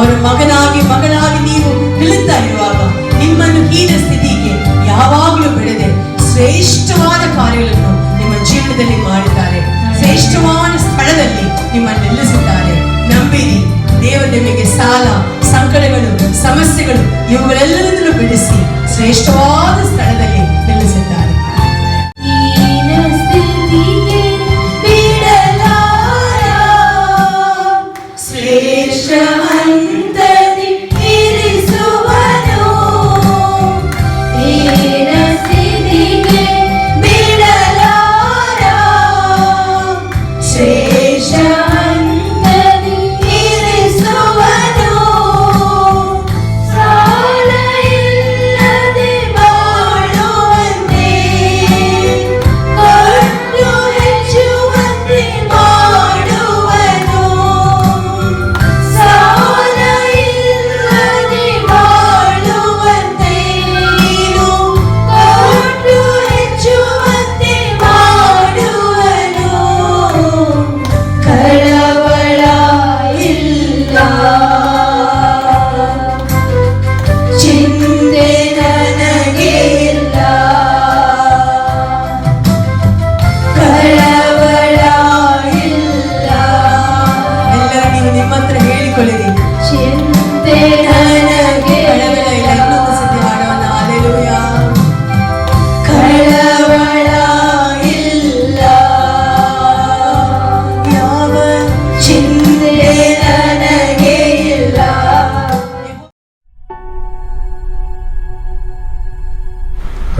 ಅವರ ಮಗನಾಗಿ ನೀವು ನಿಲ್ಲುತ್ತಾ ಇರುವಾಗ ನಿಮ್ಮನ್ನು ಹೀನ ಸ್ಥಿತಿಗೆ ಯಾವಾಗಲೂ ಬಿಡದೆ ಶ್ರೇಷ್ಠವಾದ ಕಾರ್ಯಗಳನ್ನು ನಿಮ್ಮ ಜೀವನದಲ್ಲಿ ಮಾಡಿದ್ದಾರೆ. ಶ್ರೇಷ್ಠವಾದ ಸ್ಥಳದಲ್ಲಿ ನಿಮ್ಮನ್ನು ನಿಲ್ಲಿಸಿದ್ದಾರೆ. ನಂಬಿರಿ, ದೇವರು ನಿಮಗೆ ಸಾಲ, ಸಂಕಟಗಳು, ಸಮಸ್ಯೆಗಳು ಇವುಗಳೆಲ್ಲದನ್ನು ಬಿಡಿಸಿ ಶ್ರೇಷ್ಠವಾದ ಸ್ಥಳದಲ್ಲಿ ನಿಲ್ಲಿಸಿದ್ದಾರೆ.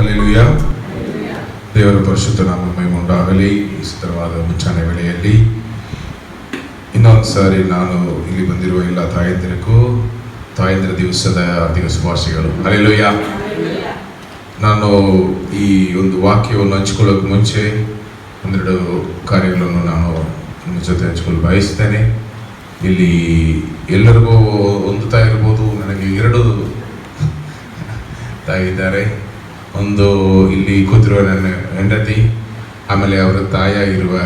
ಹಲ್ಲೆಲೂಯಾ. ದೇವರ ಪರಿಶುದ್ಧ ನಾಮ ಮಹಿಮೆಯುಂಟಾಗಲಿ. ಈ ಸುಂದರವಾದ ಮುಂಚಾನೆ ವೇಳೆಯಲ್ಲಿ ಇನ್ನೊಂದು ಸಾರಿ ನಾನು ಇಲ್ಲಿ ಬಂದಿರುವ ಎಲ್ಲ ತಾಯಂದಿರಿಗೂ ತಾಯಂದಿರ ದಿವಸದ ಹಾರ್ದಿಕ ಶುಭಾಶಯಗಳು. ಹಲ್ಲೆಲೂಯಾ. ನಾನು ಈ ಒಂದು ವಾಕ್ಯವನ್ನು ಹಂಚಿಕೊಳ್ಳೋಕೆ ಮುಂಚೆ ಒಂದೆರಡು ಕಾರ್ಯಗಳನ್ನು ನಾನು ನಿಮ್ಮ ಜೊತೆ ಹಂಚಿಕೊಳ್ಳಲು ಬಯಸ್ತೇನೆ. ಇಲ್ಲಿ ಎಲ್ಲರಿಗೂ ಒಂದು ತಾಯಿ ಇರ್ಬೋದು, ನನಗೆ 2 ತಾಯಿ ಇದ್ದಾರೆ. ಒಂದು ಇಲ್ಲಿ ಕೂತಿರುವ ನನ್ನ ಹೆಂಡತಿ, ಆಮೇಲೆ ಅವರ ತಾಯಿಯಾಗಿರುವ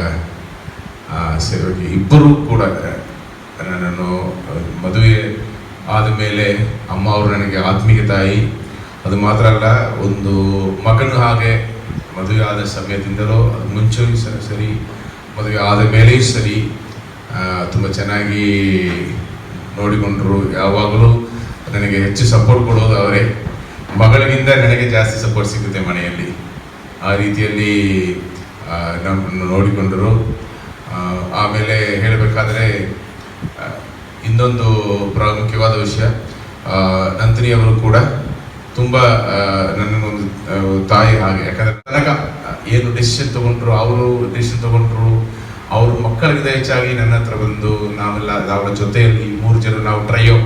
ಸೇವಕಿ. ಇಬ್ಬರು ಕೂಡ ನನ್ನನ್ನು ಮದುವೆ ಆದ ಮೇಲೆ ಅಮ್ಮ ಅವರು ನನಗೆ ಆತ್ಮೀಯ ತಾಯಿ. ಅದು ಮಾತ್ರ ಅಲ್ಲ, ಒಂದು ಮಗನು ಹಾಗೆ ಮದುವೆ ಆದ ಸಮಯದಿಂದಲೂ, ಅದು ಮುಂಚೆಯೂ ಸರಿ, ಮದುವೆ ಆದ ಮೇಲೆಯೂ ಸರಿ ತುಂಬ ಚೆನ್ನಾಗಿ ನೋಡಿಕೊಂಡರು. ಯಾವಾಗಲೂ ನನಗೆ ಹೆಚ್ಚು ಸಪೋರ್ಟ್ ಕೊಡೋದು ಅವರೇ. ಮಗಳಿಗಿಂತ ನನಗೆ ಜಾಸ್ತಿ ಸಪೋರ್ಟ್ ಸಿಗುತ್ತೆ ಮನೆಯಲ್ಲಿ. ಆ ರೀತಿಯಲ್ಲಿ ನಮ್ಮನ್ನು ನೋಡಿಕೊಂಡರು. ಆಮೇಲೆ ಹೇಳಬೇಕಾದ್ರೆ ಇನ್ನೊಂದು ಪ್ರಾಮುಖ್ಯವಾದ ವಿಷಯ, ನಂದಿನಿಯವರು ಕೂಡ ತುಂಬ ನನ್ನೊಂದು ತಾಯಿ ಹಾಗೆ. ಯಾಕಂದರೆ ನನಗೆ ಏನು ಡಿಸಿಷನ್ ತೊಗೊಂಡ್ರು, ಅವರು ಡಿಸಿಷನ್ ತೊಗೊಂಡ್ರು, ಅವ್ರ ಮಕ್ಕಳಿಗಿಂತ ಹೆಚ್ಚಾಗಿ ನನ್ನ ಹತ್ರ ಬಂದು ನಾವೆಲ್ಲ ಅವರ ಜೊತೆಯಲ್ಲಿ 3 ಜನ ನಾವು ಟ್ರೈಯೋ,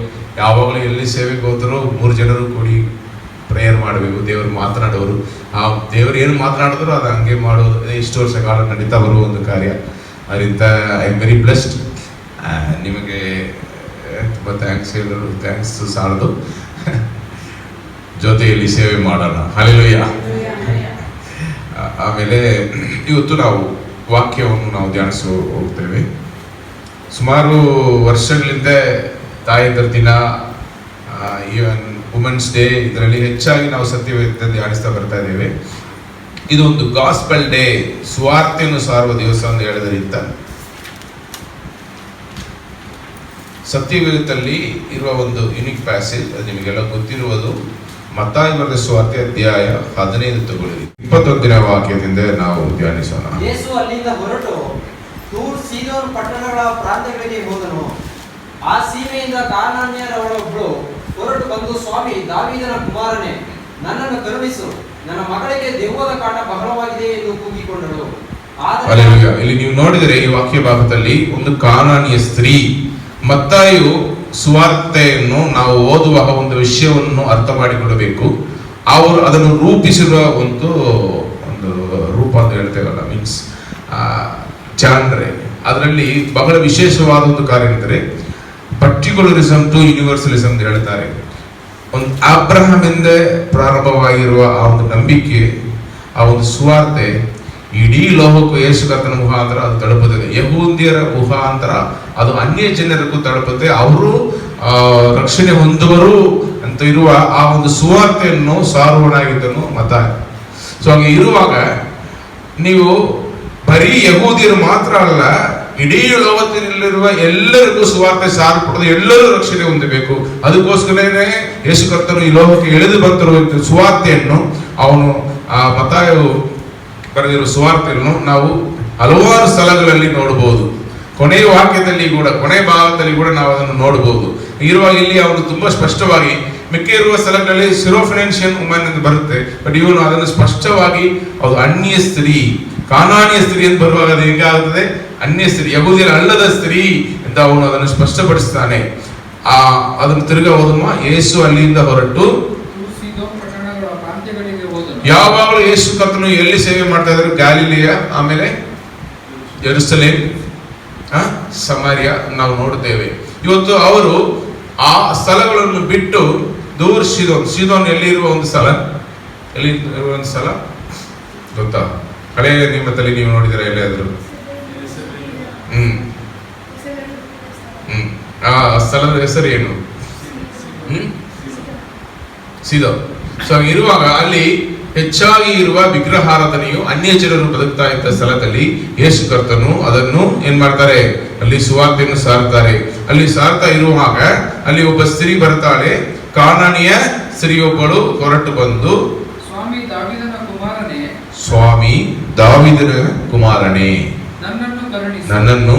ಯಾವಾಗಲೂ ಎಲ್ಲಿ ಸೇವೆಗೆ ಹೋದರೂ 3 ಜನರು ಕೂಡಿ ಪ್ರೇಯರ್ ಮಾಡಬೇಕು. ದೇವರು ಮಾತನಾಡೋರು, ಆ ದೇವರು ಏನು ಮಾತನಾಡಿದ್ರು ಅದು ಹಂಗೆ ಮಾಡೋದು. ಇಷ್ಟು ವರ್ಷ ಕಾಲ ನಡೀತಾ ಬರುವ ಒಂದು ಕಾರ್ಯ. ಅದರಿಂದ ಐ ಆಮ್ ವೆರಿ ಬ್ಲೆಸ್ಡ್. ನಿಮಗೆ ತುಂಬ ಥ್ಯಾಂಕ್ಸ್ ಹೇಳೋರು, ಥ್ಯಾಂಕ್ಸ್ ಸಾಲದು. ಜೊತೆಯಲ್ಲಿ ಸೇವೆ ಮಾಡೋಣ. ಹಲ್ಲೆಲೂಯಾ. ಆಮೇಲೆ ಇವತ್ತು ನಾವು ವಾಕ್ಯವನ್ನು ನಾವು ಧ್ಯಾನಿಸಿ ಹೋಗ್ತೇವೆ. ಸುಮಾರು ವರ್ಷಗಳಿಂದ ತಾಯಂದಿರ ದಿನ, ಈವನ್ ವುಮೆನ್ಸ್ ಡೇ, ಇದರಲ್ಲಿ ಹೆಚ್ಚಾಗಿ ನಾವು ಸತ್ಯವೇದ ಧ್ಯಾನಿಸ್ತಾ ಬರ್ತಾ ಇದ್ದೇವೆ. ಇದು ಒಂದು ಗಾಸ್ಪೆಲ್ ಡೇ, ಸುವಾರ್ತೆಯನ್ನು ಸಾರುವ ದಿವಸ ಅಂತ ಹೇಳೋದ್ರಿಂದ ಸತ್ಯವೇದದಲ್ಲಿ ಇರುವ ಒಂದು ಯುನಿಕ್ ಪ್ಯಾಸೇಜ್, ಅದು ನಿಮಗೆಲ್ಲ ಗೊತ್ತಿರುವುದು. ಮತ್ತಾಯ ಬರೆದ ಸುವಾರ್ತೆ ಅಧ್ಯಾಯ 15 ತಗೊಳ್ಳಿ. 21ನೇ ವಾಕ್ಯದಿಂದ ನಾವು ಧ್ಯಾನಿಸೋಣ. ಯೇಸು ಅಲ್ಲಿಂದ ಹೊರಟು ತೂರ್ ಸೀದೋನ್ ಪಟ್ಟಣಗಳ ಪ್ರಾಂತ್ಯಗಳಿಗೆ ಹೋದನು. ಆ ಸೀಮೆಯಿಂದ ಕಾನಾನ್ಯರವಳೊಬ್ಬಳು ಹೊರಟು ಬಂದು, ಸ್ವಾಮಿ, ದಾವೀದನ ಕುಮಾರನೇ, ನನ್ನನ್ನು ಕರುಣಿಸು, ನನ್ನ ಮಗಳಿಗೆ ದೆವ್ವದ ಕಾಟ ಬಹಳವಾಗಿದೆ ಎಂದು ಕೂಗಿಕೊಂಡಳು. ಇಲ್ಲಿ ನೀವು ನೋಡಿದರೆ ಈ ವಾಕ್ಯ ಭಾಗದಲ್ಲಿ ಒಂದು ಕಾನಾನಿಯ ಸ್ತ್ರೀ, ಮತ್ತಾಯು ಸುವಾರ್ತೆಯನ್ನು ನಾವು ಓದುವಾಗ ಒಂದು ವಿಷಯವನ್ನು ಅರ್ಥ ಮಾಡಿಕೊಳ್ಳಬೇಕು. ಅವರು ಅದನ್ನು ರೂಪಿಸಿರುವ ಒಂದು ರೂಪ ಅಂತ ಹೇಳ್ತೇವಲ್ಲ, ಮೀನ್ಸ್ ಚಾಂಡ್ರೆ. ಅದರಲ್ಲಿ ಬಹಳ ವಿಶೇಷವಾದ ಒಂದು ಕಾರ್ಯ ಎಂದರೆ ಪರ್ಟಿಕ್ಯುಲರಿಸಮ್ ಟು ಯೂನಿವರ್ಸಲಿಸಮ್ ಅಂತ ಹೇಳ್ತಾರೆ. ಒಂದು ಅಬ್ರಹಾಮಿಂದ ಪ್ರಾರಂಭವಾಗಿರುವ ಆ ಒಂದು ನಂಬಿಕೆ, ಆ ಒಂದು ಸುವಾರ್ತೆ ಇಡೀ ಲೋಕಕ್ಕೂ ಯೇಸು ಕರ್ತನ ಮುಖಾಂತರ ಅದು ತಲುಪುತ್ತದೆ. ಯಹೂದ್ಯರ ಮುಖಾಂತರ ಅದು ಅನ್ಯ ಜನರಿಗೂ ತಲುಪುತ್ತೆ. ಅವರು ರಕ್ಷಣೆ ಹೊಂದುವರು ಅಂತ ಇರುವ ಆ ಒಂದು ಸುವಾರ್ತೆಯನ್ನು ಸಾರುವನಾಗಿದ್ದನು ಮತ್ತಾಯ. ಸೊ ಹಾಗೆ ಇರುವಾಗ ನೀವು ಬರೀ ಯಹೂದಿಯರು ಮಾತ್ರ ಅಲ್ಲ, ಇಡೀ ಲೋಕದಲ್ಲಿರುವ ಎಲ್ಲರಿಗೂ ಸುವಾರ್ತೆ ಸಾರಪಡೋದು, ಎಲ್ಲರೂ ರಕ್ಷಣೆ ಹೊಂದಬೇಕು. ಅದಕ್ಕೋಸ್ಕರನೇ ಯೇಸು ಕರ್ತನು ಈ ಲೋಕಕ್ಕೆ ಎಳೆದು ಬರ್ತಿರುವ ಸುವಾರ್ತೆಯನ್ನು ಅವನು ಮತ್ತಾಯು ಬರೆದಿರುವ ಸುವಾರ್ತೆಯನ್ನು ನಾವು ಹಲವಾರು ಸ್ಥಳಗಳಲ್ಲಿ ನೋಡಬಹುದು. ಕೊನೆಯ ವಾಕ್ಯದಲ್ಲಿ ಕೂಡ, ಕೊನೆಯ ಭಾಗದಲ್ಲಿ ಕೂಡ ನಾವು ಅದನ್ನು ನೋಡಬಹುದು. ಇರುವಾಗ ಇಲ್ಲಿ ಅವನು ತುಂಬಾ ಸ್ಪಷ್ಟವಾಗಿ, ಮಿಕ್ಕ ಇರುವ ಸ್ಥಳಗಳಲ್ಲಿ ಸಿರೋಫಿನೆನ್ಷಿಯನ್ ವುಮನ್ ಎಂದು ಬರುತ್ತೆ, ಬಟ್ ಇವನು ಅದನ್ನು ಸ್ಪಷ್ಟವಾಗಿ ಅದು ಅನ್ಯ ಸ್ತ್ರೀ, ಕಾನಾನಿಯ ಸ್ತ್ರೀ ಎಂದು ಬರುವಾಗ ಅದು ಹೇಗಾಗುತ್ತದೆ, ಅನ್ಯ ಸ್ತ್ರೀ, ಯಹೂದ್ಯರ ಅಲ್ಲದ ಸ್ತ್ರೀ ಎಂದು ಅವನು ಅದನ್ನು ಸ್ಪಷ್ಟಪಡಿಸ್ತಾನೆ. ಅದನ್ನು ತಿರುಗ ಹೋದಮ್ಮ ಯೇಸು ಅಲ್ಲಿಂದ ಹೊರಟು ಯಾವಾಗಲೂ ಯೇಸು ಕರ್ತನು ಎಲ್ಲಿ ಸೇವೆ ಮಾಡ್ತಾ ಇದ್ರು, ಗ್ಯಾಲಿಲಿಯ, ಆಮೇಲೆ ಜೆರುಸಲೇಮ್, ಸಮಾರ್ಯ ನಾವು ನೋಡುತ್ತೇವೆ. ಇವತ್ತು ಅವರು ಆ ಸ್ಥಳಗಳನ್ನು ಬಿಟ್ಟು ದೂರ ಸೀದೋನ್ ಎಲ್ಲಿ ಇರುವ ಒಂದು ಸ್ಥಳ, ಎಲ್ಲಿ ಇರುವ ಒಂದು ಸ್ಥಳ ಗೊತ್ತಾ? ಹಳೆಯ ನಿಯಮದಲ್ಲಿ ನೀವು ನೋಡಿದರೆ ಎಲ್ಲಿಯಾದ್ರು? ಆ ಸ್ಥಳದ ಹೆಸರು ಏನು? ಸೀದೋನ್. ಸೊ ಇರುವಾಗ ಅಲ್ಲಿ ಹೆಚ್ಚಾಗಿ ಇರುವ ವಿಗ್ರಹಾರಾಧನೆಯು ಅನ್ಯ ಜನರು ಬದುಕ್ತಾ ಇದ್ದ ಸ್ಥಳದಲ್ಲಿ ಯೇಸು ಕರ್ತನು ಅದನ್ನು ಏನ್ ಮಾಡ್ತಾರೆ, ಅಲ್ಲಿ ಸುವಾರ್ತೆಯನ್ನು ಸಾರ್ತಾರೆ. ಅಲ್ಲಿ ಸಾರ್ತಾ ಇರುವಾಗ ಅಲ್ಲಿ ಒಬ್ಬ ಸ್ತ್ರೀ ಬರ್ತಾಳೆ, ಕಾನಾನಿಯ ಸ್ತ್ರೀಯೊಬ್ಬಳು ಹೊರಟು ಬಂದು, ಸ್ವಾಮಿ ದಾವೀದನ ಕುಮಾರನೇ, ನನ್ನನ್ನು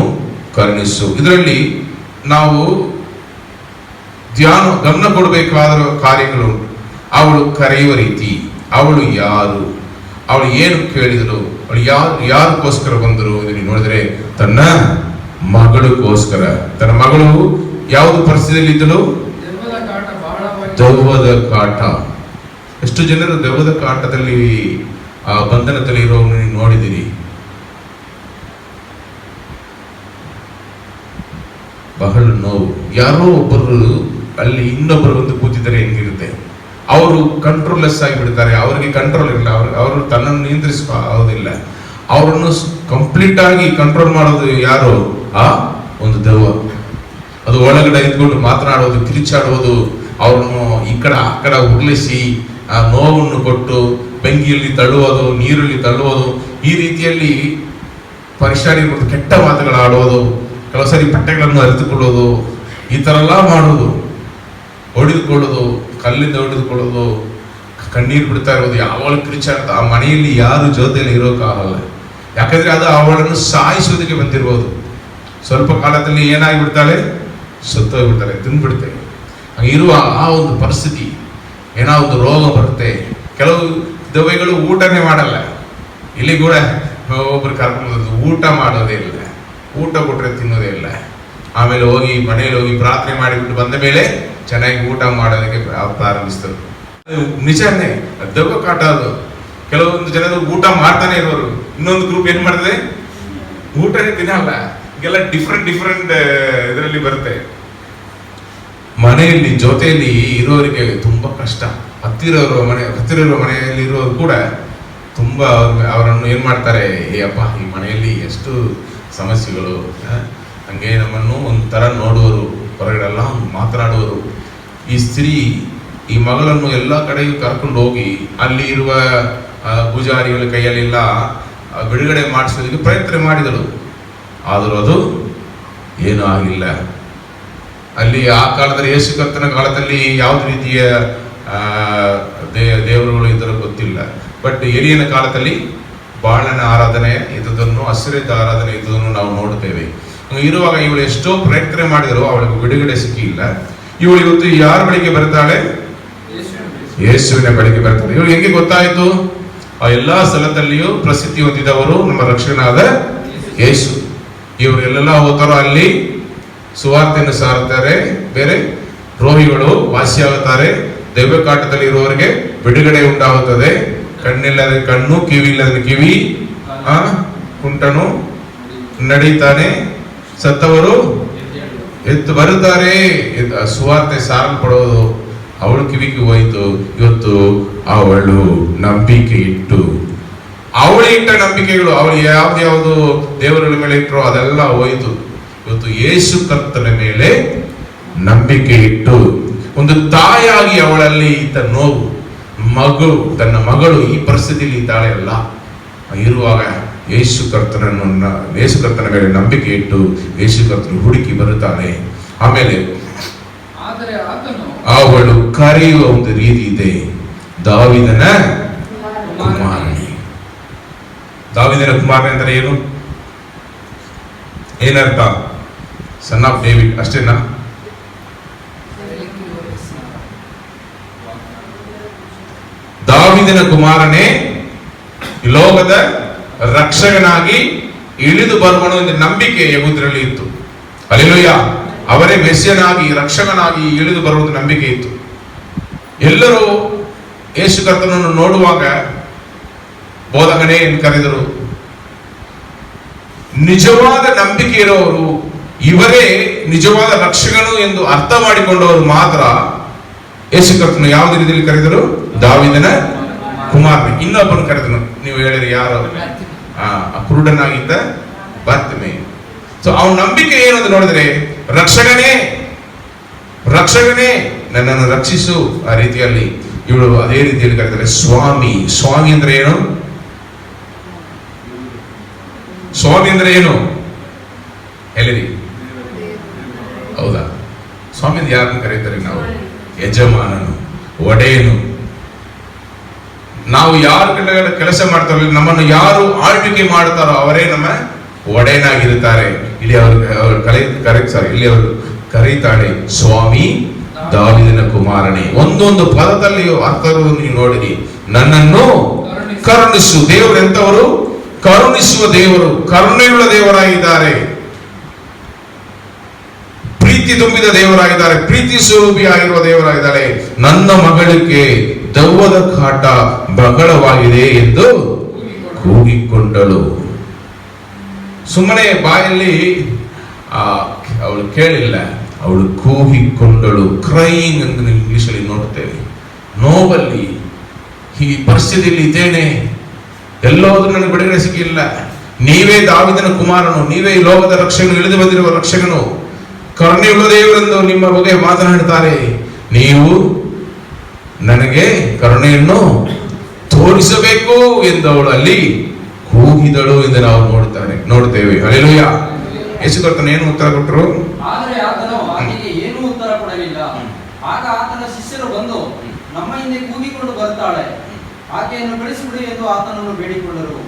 ಕರುಣಿಸು. ಇದರಲ್ಲಿ ನಾವು ಗಮನ ಕೊಡಬೇಕಾದ ಕಾರ್ಯಗಳು. ಅವಳು ಕರೆಯುವ ರೀತಿ, ಅವಳು ಯಾರು, ಅವಳು ಏನು ಕೇಳಿದಳು, ಅವಳು ಯಾರಿಗೋಸ್ಕರ ಬಂದರು ಇದನ್ನು ನೋಡಿದರೆ ತನ್ನ ಮಗಳಿಗೋಸ್ಕರ. ತನ್ನ ಮಗಳು ಯಾವುದು ಪರಿಸ್ಥಿತಿಯಲ್ಲಿ ಇದ್ದಳು? ದೆವ್ವದ ಕಾಟ. ಎಷ್ಟು ಜನರು ದೆವ್ವದ ಕಾಟದಲ್ಲಿ ಆ ಬಂಧನದಲ್ಲಿ ಇರೋವನ್ನು ನೀವು ನೋಡಿದಿರಿ? ಬಹಳ ನೋವು. ಯಾರೋ ಒಬ್ಬರು ಅಲ್ಲಿ ಇನ್ನೊಬ್ಬರು ಬಂದು ಕೂತಿದ್ದಾರೆ, ಹೆಂಗಿರುತ್ತೆ? ಅವರು ಕಂಟ್ರೋಲ್ಲೆಸ್ ಆಗಿ ಬಿಡ್ತಾರೆ, ಅವರಿಗೆ ಕಂಟ್ರೋಲ್ ಇಲ್ಲ, ಅವರು ತನ್ನನ್ನು ನಿಯಂತ್ರಿಸೋದಿಲ್ಲ. ಅವರನ್ನು ಕಂಪ್ಲೀಟ್ ಆಗಿ ಕಂಟ್ರೋಲ್ ಮಾಡೋದು ಯಾರು? ಆ ಒಂದು ದೆವ್ವ. ಅದು ಒಳಗಡೆ ಇದ್ಕೊಂಡು ಮಾತನಾಡೋದು, ಕಿರಿಚಾಡುವುದು, ಅವರನ್ನು ಈ ಕಡೆ ಆ ಕಡೆ ಉರುಳಿಸಿ ಆ ನೋವನ್ನು ಕೊಟ್ಟು ಬೆಂಕಿಯಲ್ಲಿ ತಳ್ಳುವುದು, ನೀರಲ್ಲಿ ತಳ್ಳುವುದು, ಈ ರೀತಿಯಲ್ಲಿ ಪರಿಶಾರಿ ಕೆಟ್ಟ ಮಾತುಗಳಾಡೋದು, ಕೆಲವು ಸರಿ ಬಟ್ಟೆಗಳನ್ನು ಅರಿತುಕೊಳ್ಳೋದು, ಈ ಥರ ಎಲ್ಲ ಮಾಡೋದು, ಹೊಡೆದುಕೊಳ್ಳೋದು, ಕಲ್ಲಿಂದ ಹೊಡೆದುಕೊಳ್ಳೋದು, ಕಣ್ಣೀರು ಬಿಡ್ತಾ ಇರೋದು, ಯಾವಾಗ ಕಿರಿಚಾಡ್ತಾ ಆ ಮನೆಯಲ್ಲಿ ಯಾರು ಜೊತೆಯಲ್ಲಿ ಇರೋಕ್ಕಾಗಲ್ಲ. ಯಾಕಂದ್ರೆ ಅದು ಅವಳನ್ನು ಸಾಯಿಸೋದಕ್ಕೆ ಬಂದಿರ್ಬೋದು. ಸ್ವಲ್ಪ ಕಾಲದಲ್ಲಿ ಏನಾಗಿಬಿಡ್ತಾಳೆ, ಸತ್ತೋಗ್ಬಿಡ್ತಾಳೆ, ತಿಂದ್ಬಿಡ್ತೇವೆ. ಇರುವ ಆ ಒಂದು ಪರಿಸ್ಥಿತಿ, ಏನೋ ಒಂದು ರೋಗ ಬರುತ್ತೆ. ಕೆಲವು ದೆವ್ವಗಳು ಊಟನೇ ಮಾಡಲ್ಲ. ಇಲ್ಲಿ ಕೂಡ ಒಬ್ರು ಕರ್ಕೊಂಡು ಊಟ ಮಾಡೋದೇ ಇಲ್ಲ, ಊಟ ಕೊಟ್ರೆ ತಿನ್ನೋದೇ ಇಲ್ಲ. ಆಮೇಲೆ ಹೋಗಿ ಮನೆಯಲ್ಲಿ ಹೋಗಿ ಪ್ರಾರ್ಥನೆ ಮಾಡಿಬಿಟ್ಟು ಬಂದ ಮೇಲೆ ಚೆನ್ನಾಗಿ ಊಟ ಮಾಡೋದಕ್ಕೆ ಪ್ರಾರಂಭಿಸ್ತರು. ನಿಜಾನೇ, ದೆವ್ವ ಕಾಟ ಅದು. ಕೆಲವೊಂದು ಜನರು ಊಟ ಮಾಡ್ತಾನೆ ಇರೋರು, ಇನ್ನೊಂದು ಗ್ರೂಪ್ ಏನ್ ಮಾಡ್ತದೆ, ಊಟನೇ ತಿನ್ನಲ್ಲ. ಈಗೆಲ್ಲ ಡಿಫ್ರೆಂಟ್ ಇದರಲ್ಲಿ ಬರುತ್ತೆ. ಮನೆಯಲ್ಲಿ ಜೊತೆಯಲ್ಲಿ ಇರೋರಿಗೆ ತುಂಬಾ ಕಷ್ಟ. ಹತ್ತಿರ ಮನೆಯಲ್ಲಿ ಇರೋರು ಕೂಡ ತುಂಬಾ ಅವರನ್ನು ಏನ್ ಮಾಡ್ತಾರೆ, ಅಪ್ಪ ಈ ಮನೆಯಲ್ಲಿ ಎಷ್ಟು ಸಮಸ್ಯೆಗಳು, ಹಂಗೆ ನಮ್ಮನ್ನು ಒಂಥರ ನೋಡುವರು, ಹೊರಗಡೆಲ್ಲ ಮಾತನಾಡುವರು. ಈ ಸ್ತ್ರೀ ಈ ಮಗಳನ್ನು ಎಲ್ಲ ಕಡೆಗೂ ಕರ್ಕೊಂಡು ಹೋಗಿ ಅಲ್ಲಿ ಇರುವ ಪೂಜಾರಿಗಳ ಕೈಯಲ್ಲೆಲ್ಲ ಬಿಡುಗಡೆ ಮಾಡಿಸೋದಕ್ಕೆ ಪ್ರಯತ್ನ ಮಾಡಿದಳು. ಆದರೂ ಅದು ಏನೂ ಆಗಿಲ್ಲ. ಅಲ್ಲಿ ಆ ಕಾಲದಲ್ಲಿ ಯೇಸು ಕರ್ತನ ಕಾಲದಲ್ಲಿ ಯಾವುದೇ ರೀತಿಯ ದೇವರುಗಳು ಇದ್ದರೂ ಗೊತ್ತಿಲ್ಲ. ಬಟ್ ಎಲಿಯನ ಕಾಲದಲ್ಲಿ ಬಾಳನ ಆರಾಧನೆ ಇದ್ದುದನ್ನು, ಅಸುರದ ಆರಾಧನೆ ಇದ್ದುದನ್ನು ನಾವು ನೋಡುತ್ತೇವೆ. ಇರುವಾಗ ಇವಳು ಎಷ್ಟೋ ಪ್ರಯತ್ನ ಮಾಡಿದರು, ಅವಳಿಗೆ ಬಿಡುಗಡೆ ಸಿಕ್ಕಿಲ್ಲ. ಇವಳು ಇವತ್ತು ಯಾರ ಬಳಿಗೆ ಬರ್ತಾಳೆ? ಯೇಸುವಿನ ಬಳಿಗೆ ಬರ್ತಾಳೆ. ಇವಳು ಹೆಂಗೆ ಗೊತ್ತಾಯಿತು? ಆ ಎಲ್ಲಾ ಸ್ಥಳದಲ್ಲಿಯೂ ಪ್ರಸಿದ್ಧಿ ಹೊಂದಿದವರು ನಮ್ಮ ರಕ್ಷಕನಾದ ಯೇಸು. ಇವರು ಎಲ್ಲೆಲ್ಲ ಹೋಗ್ತಾರೋ ಅಲ್ಲಿ ಸುವಾರ್ತೆಯನ್ನು ಸಾರುತ್ತಾರೆ. ಬೇರೆ ರೋಗಿಗಳು ವಾಸಿಯಾಗುತ್ತಾರೆ, ದೈವ ಕಾಟದಲ್ಲಿ ಇರುವವರಿಗೆ ಬಿಡುಗಡೆ ಉಂಟಾಗುತ್ತದೆ. ಕಣ್ಣಿಲ್ಲದ ಕಣ್ಣು, ಕಿವಿ ಇಲ್ಲದ ಕಿವಿ, ಕುಂಟನು ನಡೀತಾನೆ, ಸತ್ತವರು ಎದ್ದು ಬರುತ್ತಾರೆ. ಸುವಾರ್ತೆ ಸಾರಲ್ಪಡೋದು ಅವಳು ಕಿವಿಗೆ ಹೋಯಿತು. ಇವತ್ತು ಅವಳು ನಂಬಿಕೆ ಇಟ್ಟು, ಅವಳು ಇಟ್ಟ ನಂಬಿಕೆಗಳು, ಅವಳು ಯಾವ್ದು ದೇವರುಗಳ ಮೇಲೆ ಇಟ್ಟರು ಅದೆಲ್ಲ ಹೋಯಿತು. ಇವತ್ತು ಯೇಸು ಕರ್ತನ ಮೇಲೆ ನಂಬಿಕೆ ಇಟ್ಟು ಒಂದು ತಾಯಿಯಾಗಿ ಅವಳಲ್ಲಿ ಇದ್ದ ನೋವು, ತನ್ನ ಮಗಳು ಈ ಪರಿಸ್ಥಿತಿಯಲ್ಲಿ ಇದ್ದಾಳೆ ಅಲ್ಲ ಇರುವಾಗ ಯೇಸು ಕರ್ತನ ಮೇಲೆ ನಂಬಿಕೆ ಇಟ್ಟು ಯೇಸು ಕರ್ತನ ಹುಡುಕಿ ಬರುತ್ತಾಳೆ. ಆಮೇಲೆ ಅವಳು ಕರೆಯುವ ಒಂದು ರೀತಿ ಇದೆ, ದಾವೀದನ ಕುಮಾರನೇ. ದಾವೀದನ ಕುಮಾರನೇ ಅಂದ್ರೆ ಏನು? ಏನರ್ಥ? ಸನ್ ಆಫ್ ಡೇವಿಡ್ ಅಷ್ಟೇನಾ? ದಾವೀದನ ಕುಮಾರನೇ ಲೋಕದ ರಕ್ಷಕನಾಗಿ ಇಳಿದು ಬರುವನು ಎಂದು ನಂಬಿಕೆ ಯಹೂದ್ಯರಲ್ಲಿ ಇತ್ತು. ಹಲ್ಲೆಲೂಯಾ. ಅವರೇ ಮೆಸ್ಸಿಯನಾಗಿ ರಕ್ಷಕನಾಗಿ ಇಳಿದು ಬರುವುದು ನಂಬಿಕೆ ಇತ್ತು. ಎಲ್ಲರೂ ಯೇಸು ಕರ್ತನನ್ನು ನೋಡುವಾಗ ಬೋಧಕನೇ ಎಂದು ಕರೆದರು. ನಿಜವಾದ ನಂಬಿಕೆ ಇರುವವರು, ಇವರೇ ನಿಜವಾದ ರಕ್ಷಕನು ಎಂದು ಅರ್ಥ ಮಾಡಿಕೊಂಡವರು ಮಾತ್ರ ಯೇಸು ಕರ್ತನು ಯಾವುದೇ ರೀತಿಯಲ್ಲಿ ಕರೆದರು? ದಾವೀದನ ಕುಮಾರನೇ. ಇನ್ನೊಬ್ಬನು ಕರೆದನು. ನೀವು ಹೇಳಿರಿ ಯಾರು? ಕುರುಡನಾಗಿದ್ದ ಬಾರ್ತಿಮೇಯ. ಸೊ ಅವನ ನಂಬಿಕೆ ಏನು ಅಂತ ನೋಡಿದ್ರೆ, ರಕ್ಷಕನೇ ನನ್ನನ್ನು ರಕ್ಷಿಸು. ಆ ರೀತಿಯಲ್ಲಿ ಇವಳು ಅದೇ ರೀತಿಯಲ್ಲಿ ಕರೀತಾರೆ ಸ್ವಾಮಿ. ಸ್ವಾಮಿ ಅಂದ್ರೆ ಏನು? ಸ್ವಾಮಿ ಅಂದ್ರೆ ಏನು ಹೇಳಿರಿ? ಹೌದಾ? ಸ್ವಾಮಿ ಅಂದ್ರೆ ಯಾರನ್ನು ಕರೀತಾರೆ ನಾವು? ಯಜಮಾನನು, ಒಡೆಯನು. ನಾವು ಯಾರ ಕಡೆ ಕೆಲಸ ಮಾಡ್ತಾರೋ, ನಮ್ಮನ್ನು ಯಾರು ಆಳ್ವಿಕೆ ಮಾಡ್ತಾರೋ ಅವರೇ ನಮ್ಮ ಒಡೆಯನಾಗಿರುತ್ತಾರೆ. ಇಲ್ಲಿ ಅವರು ಕರೀತಾಳೆ ಸ್ವಾಮಿ ದಾವೀದನ ಕುಮಾರನೇ. ಒಂದೊಂದು ಪದದಲ್ಲಿ ಅರ್ಥವನ್ನು ನೀವು ನೋಡಿರಿ. ನನ್ನನ್ನು ಕರುಣಿಸು. ದೇವರು ಎಂತವರು? ಕರುಣಿಸುವ ದೇವರು, ಕರುಣೆಯುಳ್ಳ ದೇವರಾಗಿದ್ದಾರೆ, ಪ್ರೀತಿ ತುಂಬಿದ ದೇವರಾಗಿದ್ದಾರೆ, ಪ್ರೀತಿ ಸ್ವರೂಪಿಯಾಗಿರುವ ದೇವರಾಗಿದ್ದಾರೆ. ನನ್ನ ಮಗಳಿಗೆ ದೆವ್ವದ ಕಾಟ ಬಹಳವಾಗಿದೆ ಎಂದು ಕೂಗಿಕೊಂಡಳು. ಸುಮ್ಮನೆ ಬಾಯಲ್ಲಿ ಅವಳು ಕೇಳಿಲ್ಲ, ಅವಳು ಕೂಗಿಕೊಂಡಳು. ಕ್ರೈಯಿಂಗ್ ಅಂತ ಇಂಗ್ಲಿಷ್ ಅಲ್ಲಿ ನೋಡ್ತೇವೆ. ನೋವಲ್ಲಿ, ಈ ಪರಿಸ್ಥಿತಿಯಲ್ಲಿ ಇದ್ದೇನೆ, ಎಲ್ಲೋದ್ರೂ ನನಗೆ ಬಿಡುಗಡೆ ಸಿಕ್ಕಿಲ್ಲ, ನೀವೇ ದಾವೀದನ ಕುಮಾರನು, ನೀವೇ ಈ ಲೋಕದ ರಕ್ಷಕನು, ಇಳಿದು ಬಂದಿರುವ ರಕ್ಷಕನು, ಕರುಣೆಯುಳ್ಳ ದೇವರೆಂದು ನಿಮ್ಮ ಬಗ್ಗೆ ಮಾತನಾಡ್ತಾರೆ. ನೀವು ನನಗೆ ಕರುಣೆಯನ್ನು ತೋರಿಸಬೇಕು ಎಂದು ಅವಳು ಅಲ್ಲಿ ಕೂಗಿದಳು ಎಂದು ನಾವು ನೋಡ್ತೇವೆ. ಹಲ್ಲೆಲೂಯಾ. ಯೇಸು ಕರ್ತನು ಏನು ಉತ್ತರ ಕೊಟ್ಟರು? ಆದರೆ ಆತನು ಆಕೆಗೆ ಏನೂ ಉತ್ತರ ಕೊಡಲಿಲ್ಲ. ಆಗ ಆತನ ಶಿಷ್ಯರು ಬಂದು, ನಮ್ಮ ಹಿಂದೆ ಕೂಗಿಕೊಂಡು ಬರ್ತಾಳೆ, ಆಕೆಯನ್ನು ಕಳಿಸಿಬಿಡು ಎಂದು ಆತನನ್ನು ಬೇಡಿಕೊಂಡರು.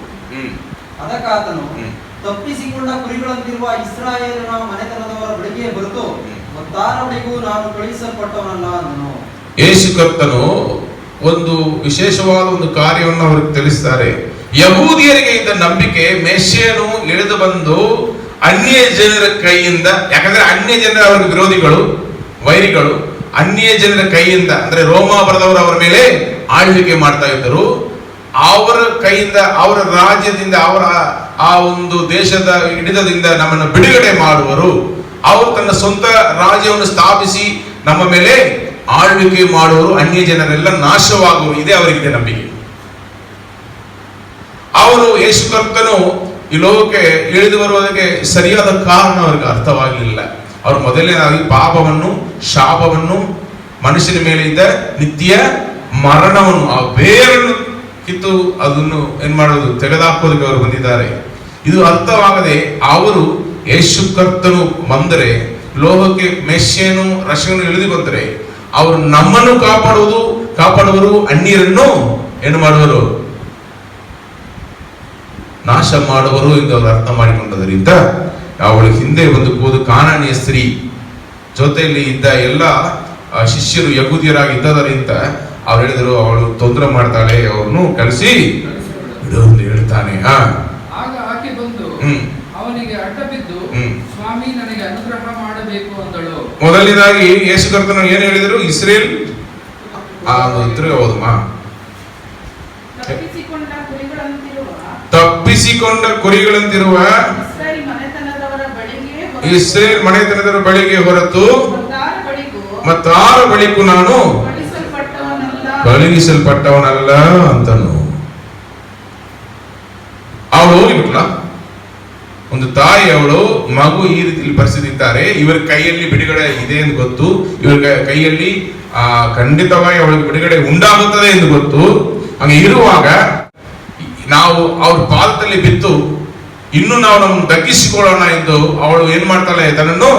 ಅದಕ್ಕೆ ಆತನು, ತಪ್ಪಿಸಿಕೊಂಡ ಕುರಿಗಳಂತಿರುವ ಇಸ್ರಾಯೇಲಿನ ಮನೆತನದವರ ಬಳಿಗೆ ಹೊರತು ಮತ್ತಾರ ಬಳಿಗೂ ನಾನು ಕಳುಹಿಸಲ್ಪಟ್ಟವನಲ್ಲ ಅಂದನು. ಯೇಸು ಕರ್ತನು ಒಂದು ವಿಶೇಷವಾದ ಒಂದು ಕಾರ್ಯವನ್ನು ಅವರಿಗೆ ತಿಳಿಸ್ತಾರೆ. ಯಹೂದಿಯರಿಗೆ ಇದ್ದ ನಂಬಿಕೆ, ಮೆಸ್ಸಿಯನು ಇಳಿದು ಬಂದು ಅನ್ಯ ಜನರ ಕೈಯಿಂದ, ಯಾಕಂದ್ರೆ ಅನ್ಯ ಜನರ ಅವರ ವಿರೋಧಿಗಳು, ವೈರಿಗಳು, ಅನ್ಯ ಜನರ ಕೈಯಿಂದ ಅಂದ್ರೆ ರೋಮಾ ಬರದವರು ಅವರ ಮೇಲೆ ಆಳ್ವಿಕೆ ಮಾಡ್ತಾ ಇದ್ದರು. ಅವರ ಕೈಯಿಂದ, ಅವರ ರಾಜ್ಯದಿಂದ, ಅವರ ಆ ಒಂದು ದೇಶದ ಹಿಡಿತದಿಂದ ನಮ್ಮನ್ನು ಬಿಡುಗಡೆ ಮಾಡುವರು. ಅವರು ತನ್ನ ಸ್ವಂತ ರಾಜ್ಯವನ್ನು ಸ್ಥಾಪಿಸಿ ನಮ್ಮ ಮೇಲೆ ಆಳ್ವಿಕೆ ಮಾಡುವರು, ಅನ್ಯ ಜನರೆಲ್ಲ ನಾಶವಾಗುವರು. ಇದೇ ಅವರಿಗೆ ನಂಬಿಕೆ. ಅವರು ಯೇಸು ಕರ್ತನು ಈ ಲೋಕಕ್ಕೆ ಇಳಿದು ಬರುವುದಕ್ಕೆ ಸರಿಯಾದ ಕಾರಣ ಅವರಿಗೆ ಅರ್ಥವಾಗಲಿಲ್ಲ. ಅವರು ಮೊದಲನೇದಾಗಿ ಪಾಪವನ್ನು, ಶಾಪವನ್ನು, ಮನುಷ್ಯನ ಮೇಲೆ ಇದ್ದ ನಿತ್ಯ ಮರಣವನ್ನು, ಆ ಬೇರನ್ನು ಕಿತ್ತು ಅದನ್ನು ಏನ್ ಮಾಡೋದು, ತೆಗೆದುಹಾಕೋದಕ್ಕೆ ಅವರು ಬಂದಿದ್ದಾರೆ. ಇದು ಅರ್ಥವಾಗದೆ ಅವರು ಯೇಸು ಕರ್ತನು ಬಂದರೆ, ಲೋಕಕ್ಕೆ ಮೆಸ್ಸಿಯನು ರಕ್ಷಕನು ಇಳಿದು ಬಂದರೆ ಅವರು ನಮ್ಮನ್ನು ಕಾಪಾಡುವರು, ಅನ್ಯರನ್ನು ಏನು ಮಾಡುವರು, ನಾಶ ಮಾಡುವರು ಎಂದು ಅವರು ಅರ್ಥ ಮಾಡಿಕೊಂಡದರಿಂದ ಅವಳ ಹಿಂದೆ ಒಂದು ಕೂದು ಕಾನಾನಿಯ ಸ್ತ್ರೀ ಜೊತೆಯಲ್ಲಿ ಇದ್ದ ಎಲ್ಲ ಶಿಷ್ಯರು ಯಹೂದ್ಯರಾಗಿದ್ದರಿಂದ ಅವ್ರು ಹೇಳಿದರು, ಅವಳು ತೊಂದರೆ ಮಾಡ್ತಾಳೆ, ಅವ್ರನ್ನು ಕಳಿಸಿ ಬಿಡು ಎಂದು ಹೇಳ್ತಾನೆ. ಆಗ ಆಕೆ ಬಂದು ಅವನಿಗೆ ಅಡ್ಡ ಬಿದ್ದು, ಸ್ವಾಮಿ ನನಗೆ ಅನುಗ್ರಹ ಮಾಡಬೇಕು ಅಂದಳು. ಮೊದಲನೇದಾಗಿ ಯೇಸು ಕರ್ತನು ಏನು ಹೇಳಿದರು? ಇಸ್ರೇಲ್ ಹೌದಮ್ಮ, ತಪ್ಪಿಸಿಕೊಂಡ ಕುರಿಗಳಂತಿರುವ ಇಸ್ರೇಲ್ ಮನೆತನದವರ ಬಳಿಗೆ ಹೊರತು ಮತ್ತಾರ ಬಳಿಗೂ ನಾನು ಕಳುಹಿಸಲ್ಪಟ್ಟವನಲ್ಲ ಅಂತನು. ಅವಳು ಹೋಗಿಬಿಟ್ಲ. ಒಂದು ತಾಯಿ ಅವಳು ಮಗು ಈ ರೀತಿಯಲ್ಲಿ ಪರಿಸ್ಥಿತಿ ಇದ್ದಾರೆ, ಇವರ ಕೈಯಲ್ಲಿ ಬಿಡುಗಡೆ ಇದೆ ಎಂದು ಗೊತ್ತು, ಇವರ ಕೈಯಲ್ಲಿ ಖಂಡಿತವಾಗಿ ಅವಳಿಗೆ ಬಿಡುಗಡೆ ಉಂಟಾಗುತ್ತದೆ ಎಂದು ಗೊತ್ತು. ಹಾಗೆ ಇರುವಾಗ ನಾವು ಅವ್ರ ಪಾದದಲ್ಲಿ ಬಿತ್ತು ಇನ್ನು ನಾವು ನಮ್ಮನ್ನು ತಗ್ಗಿಸಿಕೊಳ್ಳೋಣ ಎಂದು ಅವಳು ಏನ್ ಮಾಡ್ತಾಳೆ, ತನ್ನನ್ನು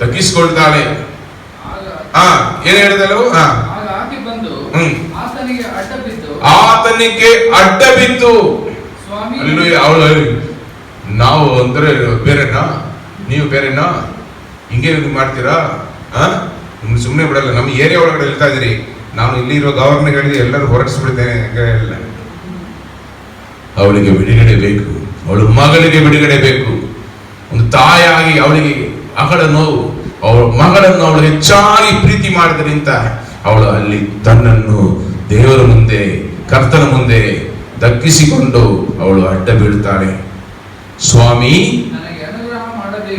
ತಗ್ಗಿಸಿಕೊಳ್ತಾಳೆ. ಏನ್ ಹೇಳಿದಳು? ಆತನಿಗೆ ಅಡ್ಡ ಬಿತ್ತು. ಅವಳು ನಾವು ಅಂದ್ರೆ ಬೇರೆನಾ, ನೀವು ಬೇರೆನಾ, ಹಿಂಗೆ ಮಾಡ್ತೀರಾ? ಸುಮ್ಮನೆ ಬಿಡಲ್ಲ. ನಮ್ಮ ಏರಿಯಾ ಒಳಗಡೆ ಹೇಳ್ತಾ ಇದ್ದೀರಿ, ನಾನು ಇಲ್ಲಿ ಇರೋ ಗವರ್ನರ್ ಹೇಳಿದ್ರೆ ಎಲ್ಲರೂ ಹೊರಡಿಸ್ಬಿಡ್ತೇನೆ. ಅವಳಿಗೆ ಬಿಡುಗಡೆ ಬೇಕು, ಅವಳು ಮಗಳಿಗೆ ಬಿಡುಗಡೆ ಬೇಕು. ಒಂದು ತಾಯಾಗಿ ಅವಳಿಗೆ ಅಗಳ ನೋವು, ಅವಳ ಮಗಳನ್ನು ಅವಳು ಹೆಚ್ಚಾಗಿ ಪ್ರೀತಿ ಮಾಡಿದ್ರಿಂದ ಅವಳು ಅಲ್ಲಿ ತನ್ನನ್ನು ದೇವರ ಮುಂದೆ, ಕರ್ತನ ಮುಂದೆ ದಕ್ಕಿಸಿಕೊಂಡು ಅವಳು ಅಡ್ಡ ಬೀಳ್ತಾಳೆ. ಸ್ವಾಮಿ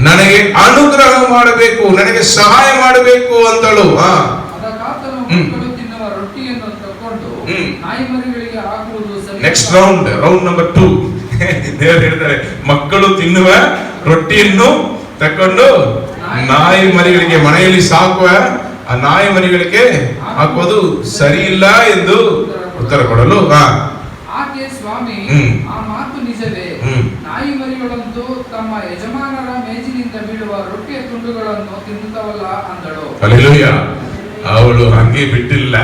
ನನಗೆ ಅನುಗ್ರಹ ಮಾಡಬೇಕು, ನನಗೆ ಸಹಾಯ ಮಾಡಬೇಕು ಅಂತಳು. ನೆಕ್ಸ್ಟ್ ರೌಂಡ್ ನಂಬರ್ 2 ದೇವರು ಹೇಳ್ತಾರೆ, ಮಕ್ಕಳು ತಿನ್ನುವ ರೊಟ್ಟಿಯನ್ನು ತಕೊಂಡು ನಾಯಿ ಮರಿಗಳಿಗೆ, ಮನೆಯಲ್ಲಿ ಸಾಕುವ ಆ ನಾಯಿ ಮರಿಗಳಿಗೆ ಹಾಕುವುದು ಸರಿ ಇಲ್ಲ ಎಂದು ಉತ್ತರ ಕೊಡಲು ಆಕೆ ಸ್ವಾಮಿ ಆ ಮಾತು ನಿಜವೇ, ನಾಯಿ ಮರಿಗಳಂತೂ ತಮ್ಮ ಯಜಮಾನರ ಮೇಜಿನಿಂದ ಬೀಳುವ ರೊಟ್ಟಿಯ ತುಂಡುಗಳನ್ನು ತಿನ್ನುತ್ತವಲ್ಲ ಅಂದಳು. ಹಲ್ಲೆಲೂಯಾ. ಅವಳು ಹಂಗೆ ಬಿಟ್ಟಿಲ್ಲ.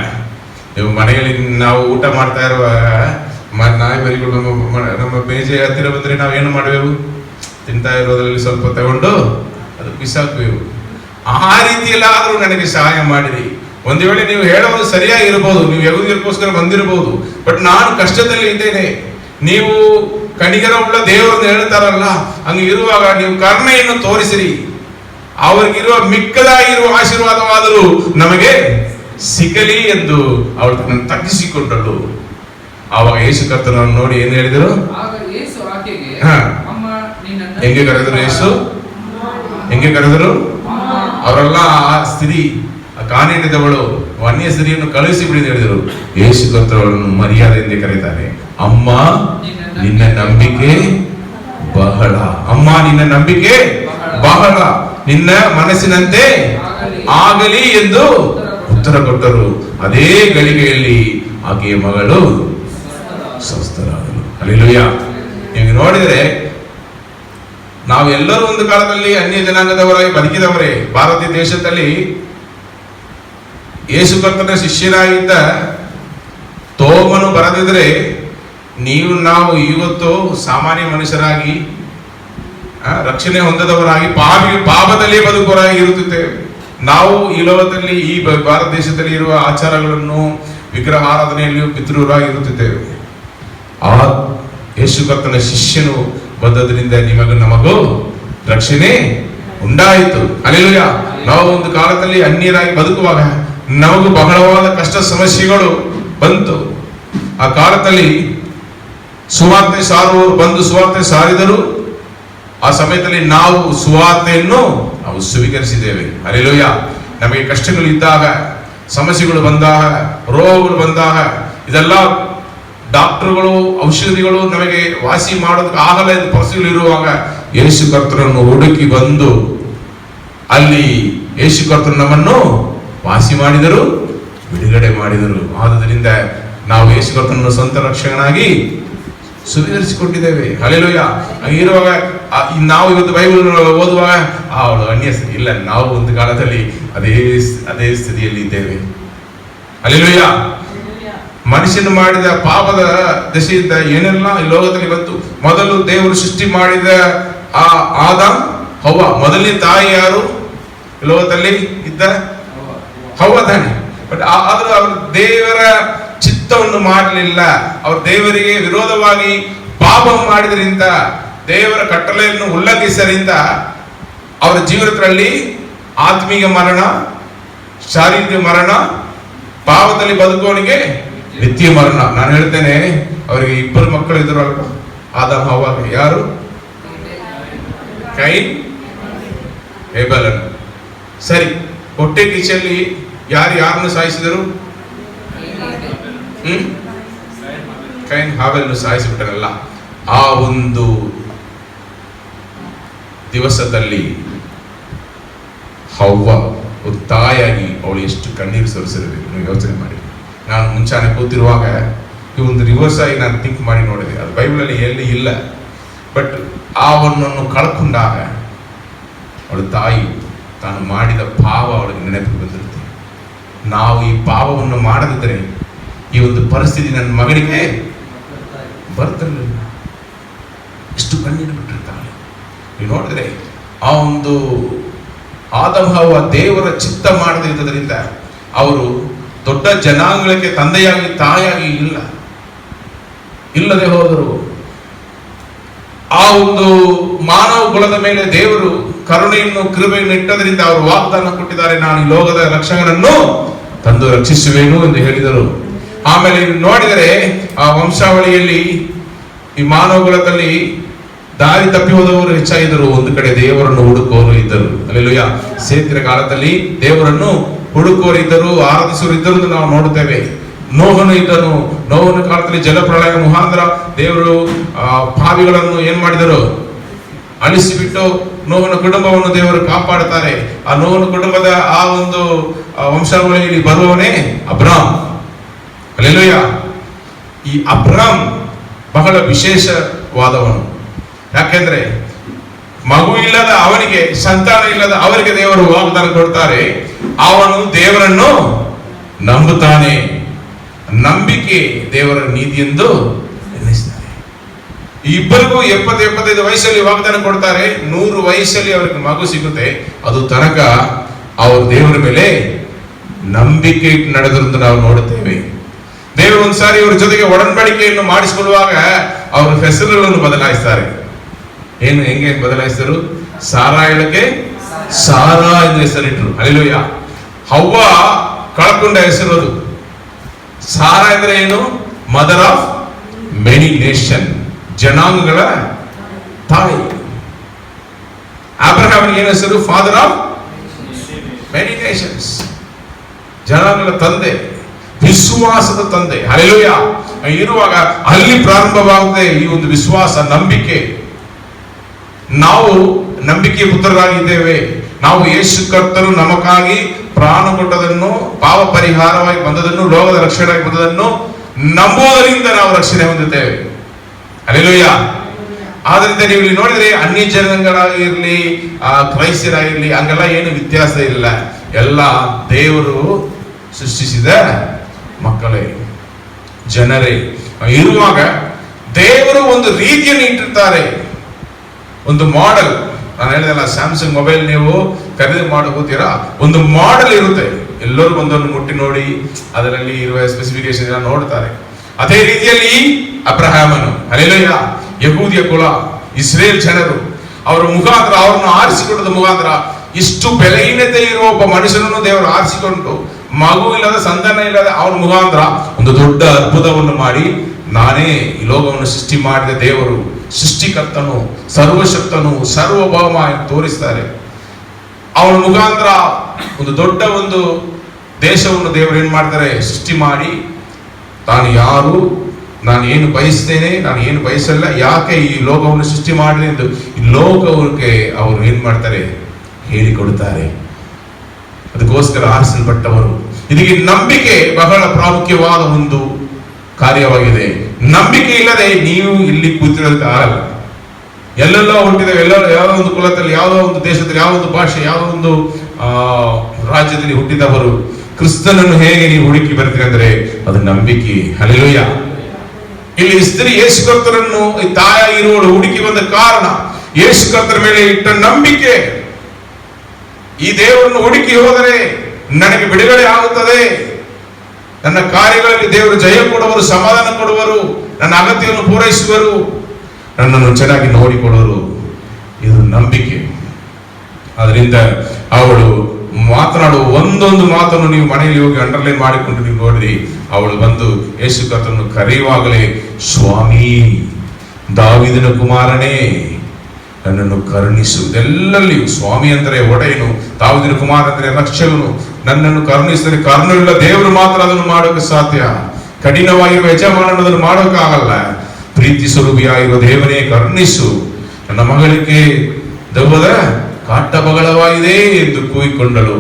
ನೀವು ಮನೆಯಲ್ಲಿ ನಾವು ಊಟ ಮಾಡ್ತಾ ಇರುವಾಗ ನಾಯಿ ಮರಿಗಳು ನಮ್ಮ ಮೇಜೆ ಹತ್ತಿರ ಬಂದ್ರೆ ನಾವು ಏನು ಮಾಡಬೇಕು? ತಿಂತಾ ಇರೋದ್ರಲ್ಲಿ ಸ್ವಲ್ಪ ತಗೊಂಡು ಅದು ಬಿಸಾಕ್ಬೇಕು. ಆ ರೀತಿಯಲ್ಲಾದ್ರೂ ನನಗೆ ಸಹಾಯ ಮಾಡಿರಿ. ಒಂದು ವೇಳೆ ನೀವು ಹೇಳೋದು ಸರಿಯಾಗಿರ್ಬೋದು, ನೀವು ಯಹೂದ್ಯರಿಗೋಸ್ಕರ ಬಂದಿರಬಹುದು, ಬಟ್ ನಾನು ಕಷ್ಟದಲ್ಲಿ ಇದ್ದೇನೆ. ನೀವು ಕಣಿಗರ ಉಳ್ಳ ದೇವರನ್ನು ಹೇಳ್ತಾರಲ್ಲ, ಹಂಗೆ ಇರುವಾಗ ನೀವು ಕರುಣೆಯನ್ನು ತೋರಿಸಿರಿ. ಅವ್ರಿಗಿರುವ ಮಿಕ್ಕದಾಗಿರುವ ಆಶೀರ್ವಾದವಾದರೂ ನಮಗೆ ಸಿಗಲಿ ಎಂದು ಅವಳು ತನ್ನನ್ನು ತಗ್ಗಿಸಿಕೊಂಡಳು. ಆವಾಗ ಯೇಸು ಕರ್ತನನ್ನು ನೋಡಿ ಏನು ಹೇಳಿದರು? ಹೆಂಗೆ ಕರೆದರು? ಯೇಸು ಹೆಂಗೆ ಕರೆದರು? ಅವರೆಲ್ಲ ಆ ಸ್ತ್ರೀ, ಆ ಕಾನೇನಿದವಳು ಅನ್ಯ ಸ್ತ್ರೀಯನ್ನು ಕಳುಹಿಸಿ ಬಿಡಿ ಹೇಳಿದರು. ಯೇಸು ಕರ್ತನನ್ನು ಮರ್ಯಾದೆಯಿಂದ ಕರೀತಾರೆ. ಅಮ್ಮ ನಿನ್ನ ನಂಬಿಕೆ ಬಹಳ, ಅಮ್ಮ ನಿನ್ನ ನಂಬಿಕೆ ಬಹಳ, ನಿನ್ನ ಮನಸ್ಸಿನಂತೆ ಆಗಲಿ ಎಂದು ಉತ್ತರ ಕೊಟ್ಟರು. ಅದೇ ಗಳಿಗೆಯಲ್ಲಿ ಆಕೆಯ ಮಗಳು ಸ್ವಸ್ಥರಾದರು. ಹಲ್ಲೆಲೂಯಾ. ನೀವು ನೋಡಿದರೆ ನಾವೆಲ್ಲರೂ ಒಂದು ಕಾಲದಲ್ಲಿ ಅನ್ಯ ಜನಾಂಗದವರಾಗಿ ಬದುಕಿದವರೇ. ಭಾರತೀಯ ದೇಶದಲ್ಲಿ ಯೇಸು ಕರ್ತನ ಶಿಷ್ಯರಾಗಿದ್ದ ತೋಮನು ಬರದಿದ್ರೆ ನಾವು ಇವತ್ತು ಸಾಮಾನ್ಯ ಮನುಷ್ಯರಾಗಿ ರಕ್ಷಣೆ ಹೊಂದದವರಾಗಿ ಪಾಪದಲ್ಲಿ ಬದುಕುವರಾಗಿ ಇರುತ್ತಿದ್ದೇವೆ. ನಾವು ಈ ಲೋಕದಲ್ಲಿ, ಈ ಭಾರತ ದೇಶದಲ್ಲಿ ಇರುವ ಆಚಾರಗಳನ್ನು, ವಿಗ್ರಹ ಆರಾಧನೆಯಲ್ಲಿಯೂ ಪಿತೃರಾಗಿ ಇರುತ್ತಿದ್ದೇವೆ. ಆ ಯೇಸು ಕರ್ತನ ಶಿಷ್ಯನು ಬಂದದ್ರಿಂದ ನಿಮಗೂ ನಮಗೂ ರಕ್ಷಣೆ ಉಂಟಾಯಿತು. ಹಲ್ಲೆಲೂಯಾ. ನಾವು ಒಂದು ಕಾಲದಲ್ಲಿ ಅನ್ಯರಾಗಿ ಬದುಕುವಾಗ ನಮಗೂ ಬಹಳವಾದ ಕಷ್ಟ ಸಮಸ್ಯೆಗಳು ಬಂತು. ಆ ಕಾಲದಲ್ಲಿ ಸುವಾರ್ತೆ ಸಾರುವವರು ಬಂದು ಸುವಾರ್ತೆ ಸಾರಿದರು. ಆ ಸಮಯದಲ್ಲಿ ನಾವು ಸುವಾರ್ತೆಯನ್ನು ನಾವು ಸ್ವೀಕರಿಸಿದ್ದೇವೆ. ಹಲ್ಲೆಲೂಯಾ. ನಮಗೆ ಕಷ್ಟಗಳು ಇದ್ದಾಗ, ಸಮಸ್ಯೆಗಳು ಬಂದಾಗ, ರೋಗಗಳು ಬಂದಾಗ, ಇದೆಲ್ಲ ಡಾಕ್ಟರ್ಗಳು, ಔಷಧಿಗಳು ನಮಗೆ ವಾಸಿ ಮಾಡೋದಕ್ಕೆ ಆಗಲ್ಲ ಎಂದು ಪರಿಸ್ಥಿತಿಗಳು ಇರುವಾಗ ಯೇಸು ಕರ್ತನನ್ನು ಹುಡುಕಿ ಬಂದು ಅಲ್ಲಿ ಯೇಸು ಕರ್ತನು ನಮ್ಮನ್ನು ವಾಸಿ ಮಾಡಿದರು, ಬಿಡುಗಡೆ ಮಾಡಿದರು. ಆದುದರಿಂದ ನಾವು ಯೇಸು ಕರ್ತನನ್ನು ಸ್ವಂತ ರಕ್ಷಕನಾಗಿ ಸ್ವೀಕರಿಸಿಕೊಂಡಿದ್ದೇವೆ. ಹಲ್ಲೆಲೂಯಾ. ಇರುವಾಗ ನಾವು ಇವತ್ತು ಬೈಬಲ್ ಓದುವಾಗ ಅವಳು ಅನ್ಯ ಇಲ್ಲ, ನಾವು ಒಂದು ಕಾಲದಲ್ಲಿ ಅದೇ ಸ್ಥಿತಿಯಲ್ಲಿ ಇದ್ದೇವೆ. ಹಲ್ಲೆಲೂಯಾ. ಮನುಷ್ಯನು ಮಾಡಿದ ಪಾಪದ ದಶೆಯಿಂದ ಏನೆಲ್ಲ ಈ ಲೋಕದಲ್ಲಿ ಬಂತು. ಮೊದಲು ದೇವರು ಸೃಷ್ಟಿ ಮಾಡಿದ ಆ ಆದಾಮ್, ಹವ್ವ, ಮೊದಲನೇ ತಾಯಿ ಯಾರು ಲೋಕದಲ್ಲಿ ಇದ್ದ? ಹವ್ವ ತಾನೆ. ಬಟ್ ಆದ್ರೂ ಅವರು ದೇವರ ಚಿತ್ತವನ್ನು ಮಾಡಲಿಲ್ಲ. ಅವರು ದೇವರಿಗೆ ವಿರೋಧವಾಗಿ ಪಾಪ ಮಾಡಿದ್ರಿಂದ, ದೇವರ ಕಟ್ಟಳೆಯನ್ನು ಉಲ್ಲಂಘಿಸರಿಂದ ಅವರ ಜೀವನದಲ್ಲಿ ಆತ್ಮೀಯ ಮರಣ, ಶಾರೀರಿಕ ಮರಣ, ಪಾಪದಲ್ಲಿ ಬದುಕೋನಿಗೆ ನಿತ್ಯ ಮರಣ. ನಾನು ಹೇಳ್ತೇನೆ, ಅವರಿಗೆ 2 ಮಕ್ಕಳು ಇದ್ರು ಅಲ್ಪ, ಆದಾಮ್ ಹವ್ವ. ಯಾರು? ಕೈನ್, ಹೇಬೆಲನು. ಸರಿ, ಹೊಟ್ಟೆ ಕಿಚ್ಚಲ್ಲಿ ಯಾರನ್ನು ಸಾಯಿಸಿದರು? ಕೈನ್ ಹಾವೆಲ್ನು ಸಾಯಿಸಿಬಿಟ್ಟರಲ್ಲ. ಆ ಒಂದು ದಿವಸದಲ್ಲಿ ಹವ್ವ ಒಂದು ತಾಯಾಗಿ ಅವಳು ಎಷ್ಟು ಕಣ್ಣೀರು ಸುರಿಸಿರಬೇಕು, ನೀವು ಯೋಚನೆ ಮಾಡಿ. ನಾನು ಮುಂಚಾನೆ ಕೂತಿರುವಾಗ ಈ ಒಂದು ರಿವರ್ಸ್ ಆಗಿ ನಾನು ಥಿಂಕ್ ಮಾಡಿ ನೋಡಿದೆ. ಅದು ಬೈಬಲಲ್ಲಿ ಎಲ್ಲಿ ಇಲ್ಲ. ಬಟ್ ಅವನನ್ನು ಕಳ್ಕೊಂಡಾಗ ಅವಳ ತಾಯಿ ತಾನು ಮಾಡಿದ ಪಾಪ ಅವಳಿಗೆ ನೆನಪು ಬಂದಿರುತ್ತೆ. ನಾವು ಈ ಪಾಪವನ್ನು ಮಾಡದಿದ್ದರೆ ಈ ಒಂದು ಪರಿಸ್ಥಿತಿ ನನ್ನ ಮಗನಿಗೆ ಬರ್ತಿರಲಿಲ್ಲ. ಎಷ್ಟು ಕಣ್ಣೀರು ಬಿಟ್ಟಿರ್ತಾಳೆ. ನೀವು ನೋಡಿದ್ರೆ ಆ ಒಂದು ಆದಭಾವ ದೇವರ ಚಿತ್ತ ಮಾಡದಿದ್ದರಿಂದ ಅವರು ದೊಡ್ಡ ಜನಾಂಗಕ್ಕೆ ತಂದೆಯಾಗಿ ತಾಯಾಗಿ ಇಲ್ಲದೆ ಹೋದರು. ಆ ಒಂದು ಮಾನವ ಕುಲದ ಮೇಲೆ ದೇವರು ಕರುಣೆಯನ್ನು ಕೃಪೆಯನ್ನು ಇಟ್ಟದರಿಂದ ಅವರು ವಾಗ್ದಾನ ಕೊಟ್ಟಿದ್ದಾರೆ, ನಾನು ಈ ಲೋಕದ ರಕ್ಷಕನನ್ನು ತಂದು ರಕ್ಷಿಸುವೆನು ಎಂದು ಹೇಳಿದರು. ಆಮೇಲೆ ನೋಡಿದರೆ ಆ ವಂಶಾವಳಿಯಲ್ಲಿ ಈ ಮಾನವ ಕುಲದಲ್ಲಿ ದಾರಿ ತಪ್ಪಿ ಹೋದವರು ಹೆಚ್ಚಾಗಿದ್ದರು, ಒಂದು ಕಡೆ ದೇವರನ್ನು ಹುಡುಕುವವರು ಇದ್ದರು. ಅಲ್ಲೆಲ್ಲೂಯ್ಯ. ಸೇತಿನ ಕಾಲದಲ್ಲಿ ದೇವರನ್ನು ಹುಡುಕುವವರು ಇದ್ದರು, ಆರಾಧಿಸುವರು ಇದ್ದರು ಎಂದು ನಾವು ನೋಡುತ್ತೇವೆ. ನೋಹನು ಇದ್ದನು. ನೋಹನ ಕಾಲದಲ್ಲಿ ಜಲಪ್ರಳಯ ಮುಖಾಂತರ ದೇವರು ಪಾಪಿಗಳನ್ನು ಏನ್ ಮಾಡಿದರು, ಅಳಿಸಿಬಿಟ್ಟು ನೋಹನ ಕುಟುಂಬವನ್ನು ದೇವರು ಕಾಪಾಡುತ್ತಾರೆ. ಆ ನೋಹನ ಕುಟುಂಬದ ಆ ಒಂದು ವಂಶಾವಳಿಯಲ್ಲಿ ಬರುವವನೇ ಅಬ್ರಾಮ್. ಅಲ್ಲೆಲ್ಲೂಯ್ಯ. ಈ ಅಬ್ರಾಮ್ ಬಹಳ ವಿಶೇಷವಾದವನು. ಯಾಕೆಂದ್ರೆ ಮಗು ಇಲ್ಲದ ಅವನಿಗೆ, ಸಂತಾನ ಇಲ್ಲದ ಅವರಿಗೆ ದೇವರು ವಾಗ್ದಾನ ಕೊಡ್ತಾರೆ, ಅವನು ದೇವರನ್ನು ನಂಬುತ್ತಾನೆ. ನಂಬಿಕೆ ದೇವರ ನೀತಿ ಎಂದು ಎನ್ನಿಸ್ತಾರೆ. ಇಬ್ಬರಿಗೂ 70-75 ವಯಸ್ಸಲ್ಲಿ ವಾಗ್ದಾನ ಕೊಡ್ತಾರೆ. 100 ವಯಸ್ಸಲ್ಲಿ ಅವರಿಗೆ ಮಗು ಸಿಗುತ್ತೆ. ಅದು ತನಕ ಅವರು ದೇವರ ಮೇಲೆ ನಂಬಿಕೆ ಇಟ್ಟು ನಡೆದ್ರಂತ ನಾವು ನೋಡುತ್ತೇವೆ. ದೇವರು ಒಂದ್ಸಾರಿ ಇವರ ಜೊತೆಗೆ ಒಡಂಬಡಿಕೆಯನ್ನು ಮಾಡಿಸಿಕೊಳ್ಳುವಾಗ ಅವರ ಹೆಸರುಗಳನ್ನು ಬದಲಾಯಿಸ್ತಾರೆ. ಹೆಂಗೆ ಬದಲಾಯಿಸಿದರು? ಸಾರಾಯಳಕ್ಕೆ ಸಾರಾ ಎಂದು ಹೆಸರಿಟ್ರು. ಹಲ್ಲೆಲೂಯಾ. ಹವ್ವ ಕಳ್ಕೊಂಡ ಹೆಸರು ಅದು. ಸಾರಾ ಅಂದ್ರೆ ಏನು? ಮದರ್ ಆಫ್ ಮೆನಿ ನೇಷನ್, ಜನಾಂಗಗಳ ತಾಯಿ. ಅಬ್ರಹಾಮನಿಗೆ ಏನು ಹೆಸರು? ಫಾದರ್ ಆಫ್ ಮೆನಿ ನೇಷನ್ಸ್, ಜನಾಂಗಗಳ ತಂದೆ, ವಿಶ್ವಾಸದ ತಂದೆ. ಹಲ್ಲೆಲೂಯಾ. ಇರುವಾಗ ಅಲ್ಲಿ ಪ್ರಾರಂಭವಾಗುತ್ತೆ ಈ ಒಂದು ವಿಶ್ವಾಸ, ನಂಬಿಕೆ. ನಾವು ನಂಬಿಕೆಯ ಪುತ್ರರಾಗಿದ್ದೇವೆ. ನಾವು ಯೇಸು ಕರ್ತನು ನಮಗಾಗಿ ಪ್ರಾಣ ಕೊಟ್ಟದನ್ನು, ಪಾಪ ಪರಿಹಾರವಾಗಿ ಬಂದದನ್ನು, ಲೋಕದ ರಕ್ಷಣೆಯಾಗಿ ಬಂದದನ್ನು ನಂಬುವುದರಿಂದ ನಾವು ರಕ್ಷಣೆ ಹೊಂದುತ್ತೇವೆ. ಹಲ್ಲೆಲೂಯಾ. ಆದ್ರಿಂದ ನೀವು ಇಲ್ಲಿ ನೋಡಿದ್ರೆ ಅನ್ಯ ಜನಾಂಗಗಳಾಗಿರ್ಲಿ, ಕ್ರೈಸ್ತರಾಗಿರ್ಲಿ, ಹಂಗೆಲ್ಲ ಏನು ವ್ಯತ್ಯಾಸ ಇಲ್ಲ. ಎಲ್ಲ ದೇವರು ಸೃಷ್ಟಿಸಿದ ಮಕ್ಕಳೇ, ಜನರೇ. ಇರುವಾಗ ದೇವರು ಒಂದು ರೀತಿಯನ್ನು ಇಟ್ಟಿರ್ತಾರೆ, ಒಂದು ಮಾಡೆಲ್. ನಾನು ಹೇಳಿದಲ್ಲ, ಸ್ಯಾಮ್ಸಂಗ್ ಮೊಬೈಲ್ ನೀವು ಖರೀದಿ ಮಾಡೋತೀರಾ, ಒಂದು ಮಾಡೆಲ್ ಇರುತ್ತೆ. ಎಲ್ಲರೂ ಒಂದೊಂದು ಮುಟ್ಟಿ ನೋಡಿ ಅದರಲ್ಲಿ ಇರುವ ಸ್ಪೆಸಿಫಿಕೇಶನ್ ಎಲ್ಲ ನೋಡ್ತಾರೆ. ಅದೇ ರೀತಿಯಲ್ಲಿ ಅಬ್ರಹಾಮನು, ಹಲ್ಲೆಲೂಯಾ, ಯಹೂದಿಯ ಕುಲ, ಇಸ್ರೇಲ್ ಜನರು, ಅವರ ಮುಖಾಂತರ, ಅವರನ್ನು ಆರಿಸಿಕೊಂಡದ ಮುಖಾಂತರ ಇಷ್ಟು ಬೆಲೆಹೀನತೆ ಇರುವ ಒಬ್ಬ ಮನುಷ್ಯನನ್ನು ದೇವರು ಆರಿಸಿಕೊಂಡು, ಮಗು ಇಲ್ಲದ, ಸಂತಾನ ಇಲ್ಲದ ಅವನ ಮುಖಾಂತರ ಒಂದು ದೊಡ್ಡ ಅದ್ಭುತವನ್ನು ಮಾಡಿ, ನಾನೇ ಈ ಲೋಕವನ್ನು ಸೃಷ್ಟಿ ಮಾಡಿದ ದೇವರು, ಸೃಷ್ಟಿಕರ್ತನು, ಸರ್ವಶಕ್ತನು, ಸರ್ವಭೌಮ ಎಂದು ತೋರಿಸ್ತಾರೆ. ಅವನ ಮುಖಾಂತರ ಒಂದು ದೊಡ್ಡ ಒಂದು ದೇಶವನ್ನು ದೇವರು ಏನ್ ಮಾಡ್ತಾರೆ, ಸೃಷ್ಟಿ ಮಾಡಿ, ತಾನು ಯಾರು, ನಾನು ಏನು ಬಯಸ್ತೇನೆ, ನಾನು ಏನು ಬಯಸಲ್ಲ, ಯಾಕೆ ಈ ಲೋಕವನ್ನು ಸೃಷ್ಟಿ ಮಾಡಿದೆ ಎಂದು ಈ ಲೋಕಕ್ಕೆ ಅವರು ಏನ್ ಮಾಡ್ತಾರೆ, ಹೇಳಿಕೊಡುತ್ತಾರೆ. ಅದಕ್ಕೋಸ್ಕರ ಆರಿಸಲ್ಪಟ್ಟವರು. ಇದಕ್ಕೆ ನಂಬಿಕೆ ಬಹಳ ಪ್ರಾಮುಖ್ಯವಾದ ಒಂದು ಕಾರ್ಯವಾಗಿದೆ. ನಂಬಿಕೆ ಇಲ್ಲದೆ ನೀವು ಇಲ್ಲಿ ಕೂತಿರೋದಕ್ಕೆ ಆಗಲ್ಲ. ಎಲ್ಲೆಲ್ಲೋ ಹುಟ್ಟಿದ್ದೇವೆ, ಎಲ್ಲೋ ಯಾವುದೋ ಒಂದು ಕುಲದಲ್ಲಿ, ಯಾವುದೋ ಒಂದು ದೇಶದಲ್ಲಿ, ಯಾವುದೋ ಒಂದು ಭಾಷೆ, ಯಾವುದೋ ಒಂದು ರಾಜ್ಯದಲ್ಲಿ ಹುಟ್ಟಿದವರು ಕ್ರಿಸ್ತನನ್ನು ಹೇಗೆ ನೀವು ಹುಡುಕಿ ಬರ್ತೀರಿ ಅಂದ್ರೆ ಅದು ನಂಬಿಕೆ. ಹಲ್ಲೆಲೂಯಾ. ಇಲ್ಲಿ ಸ್ತ್ರೀ ಯೇಸು ಕರ್ತರನ್ನು ತಾಯಾಗಿರುವಳು ಹುಡುಕಿ ಬಂದ ಕಾರಣ ಯೇಸು ಕರ್ತರ ಮೇಲೆ ಇಟ್ಟ ನಂಬಿಕೆ. ಈ ದೇವರನ್ನು ಹುಡುಕಿ ಹೋದರೆ ನನಗೆ ಬಿಡುಗಡೆ ಆಗುತ್ತದೆ, ನನ್ನ ಕಾರ್ಯಗಳಲ್ಲಿ ದೇವರು ಜಯ ಕೊಡುವರು, ಸಮಾಧಾನ ಕೊಡುವರು, ನನ್ನ ಅಗತ್ಯವನ್ನು ಪೂರೈಸುವರು, ನನ್ನನ್ನು ಚೆನ್ನಾಗಿ ನೋಡಿಕೊಳ್ಳುವರು. ಇದು ನಂಬಿಕೆ. ಅದರಿಂದ ಅವಳು ಮಾತನಾಡುವ ಒಂದೊಂದು ಮಾತನ್ನು ನೀವು ಮನೆಯಲ್ಲಿ ಹೋಗಿ ಅಂಡರ್ಲೈನ್ ಮಾಡಿಕೊಂಡು ನೀವು ನೋಡ್ರಿ. ಅವಳು ಬಂದು ಯೇಸು ಕರ್ತನನ್ನು ಕರೆಯುವಾಗಲೇ, ಸ್ವಾಮಿ, ದಾವೀದನ ಕುಮಾರನೇ, ನನ್ನನ್ನು ಕರುಣಿಸು. ಎಲ್ಲಲ್ಲಿಯೂ ಸ್ವಾಮಿ ಅಂದರೆ ಒಡೆಯನು, ದಾವೀದನ ಕುಮಾರ ಅಂದರೆ ರಕ್ಷಕನು. ನನ್ನನ್ನು ಕರುಣಿಸಿದರೆ, ಕರುಣೆಯುಳ್ಳ ದೇವರು ಮಾತ್ರ ಅದನ್ನು ಮಾಡೋಕೆ ಸಾಧ್ಯ. ಕಠಿಣವಾಗಿರುವ ಯಜಮಾನನು ಅದನ್ನು ಮಾಡೋಕ್ಕಾಗಲ್ಲ. ಪ್ರೀತಿ ಸ್ವರೂಪಿಯಾಗಿರುವ ದೇವನೇ ಕರುಣಿಸು. ನನ್ನ ಮಗಳಿಗೆ ದೆವ್ವದ ಕಾಟ ಬಗಳವಾಗಿದೆ ಎಂದು ಕೂಗಿಕೊಂಡಳು.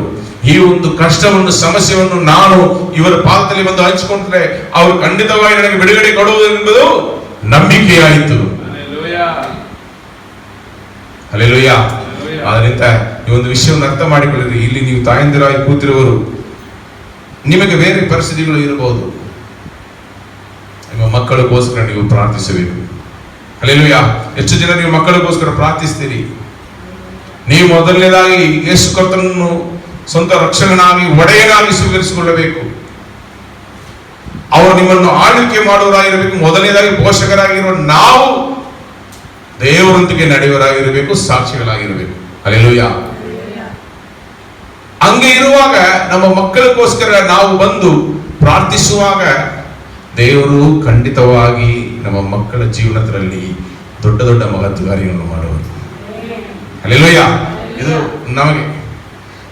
ಈ ಒಂದು ಕಷ್ಟವನ್ನು, ಸಮಸ್ಯೆಯನ್ನು ನಾನು ಇವರ ಪಾದದಲ್ಲಿ ಬಂದು ಹಂಚಿಕೊಂಡ್ರೆ ಅವರು ಖಂಡಿತವಾಗಿ ನನಗೆ ಬಿಡುಗಡೆ ಕೊಡುವುದೆಂಬುದು ನಂಬಿಕೆಯಾಯಿತು. ಹಲ್ಲೆಲೂಯಾ. ಆದ್ರಿಂದ ಈ ಒಂದು ವಿಷಯವನ್ನು ಅರ್ಥ ಮಾಡಿಕೊಳ್ಳಿರಿ. ಇಲ್ಲಿ ನೀವು ತಾಯಂದಿರಾಗಿ ಕೂತಿರುವವರು, ನಿಮಗೆ ಬೇರೆ ಪರಿಸ್ಥಿತಿಗಳು ಇರಬಹುದು. ನಿಮ್ಮ ಮಕ್ಕಳಿಗೋಸ್ಕರ ನೀವು ಪ್ರಾರ್ಥಿಸಬೇಕು. ಹಲ್ಲೆಲೂಯಾ. ಎಷ್ಟು ಜನ ನೀವು ಮಕ್ಕಳಿಗೋಸ್ಕರ ಪ್ರಾರ್ಥಿಸ್ತೀರಿ? ನೀವು ಮೊದಲನೇದಾಗಿ ಯೇಸು ಕರ್ತನನ್ನು ಸ್ವಂತ ರಕ್ಷಕನಾಗಿ, ಒಡೆಯನಾಗಿ ಸ್ವೀಕರಿಸಿಕೊಳ್ಳಬೇಕು. ಅವರು ನಿಮ್ಮನ್ನು ಆಳ್ವಿಕೆ ಮಾಡುವವರಾಗಿರಬೇಕು. ಮೊದಲನೇದಾಗಿ ಪೋಷಕರಾಗಿರುವ ನಾವು ದೇವರೊಂದಿಗೆ ನಡೆಯುವರಾಗಿರಬೇಕು, ಸಾಕ್ಷಿಗಳಾಗಿರಬೇಕು. ಹಲ್ಲೆಲೂಯಾ. ಹಂಗೆ ಇರುವಾಗ ನಮ್ಮ ಮಕ್ಕಳಿಗೋಸ್ಕರ ನಾವು ಬಂದು ಪ್ರಾರ್ಥಿಸುವಾಗ ದೇವರು ಖಂಡಿತವಾಗಿ ನಮ್ಮ ಮಕ್ಕಳ ಜೀವನದಲ್ಲಿ ದೊಡ್ಡ ದೊಡ್ಡ ಮಹತ್ವ ಕಾರ್ಯಗಳನ್ನು ಮಾಡುವರು. ಹಲ್ಲೆಲೂಯಾ. ಇದು ನಮಗೆ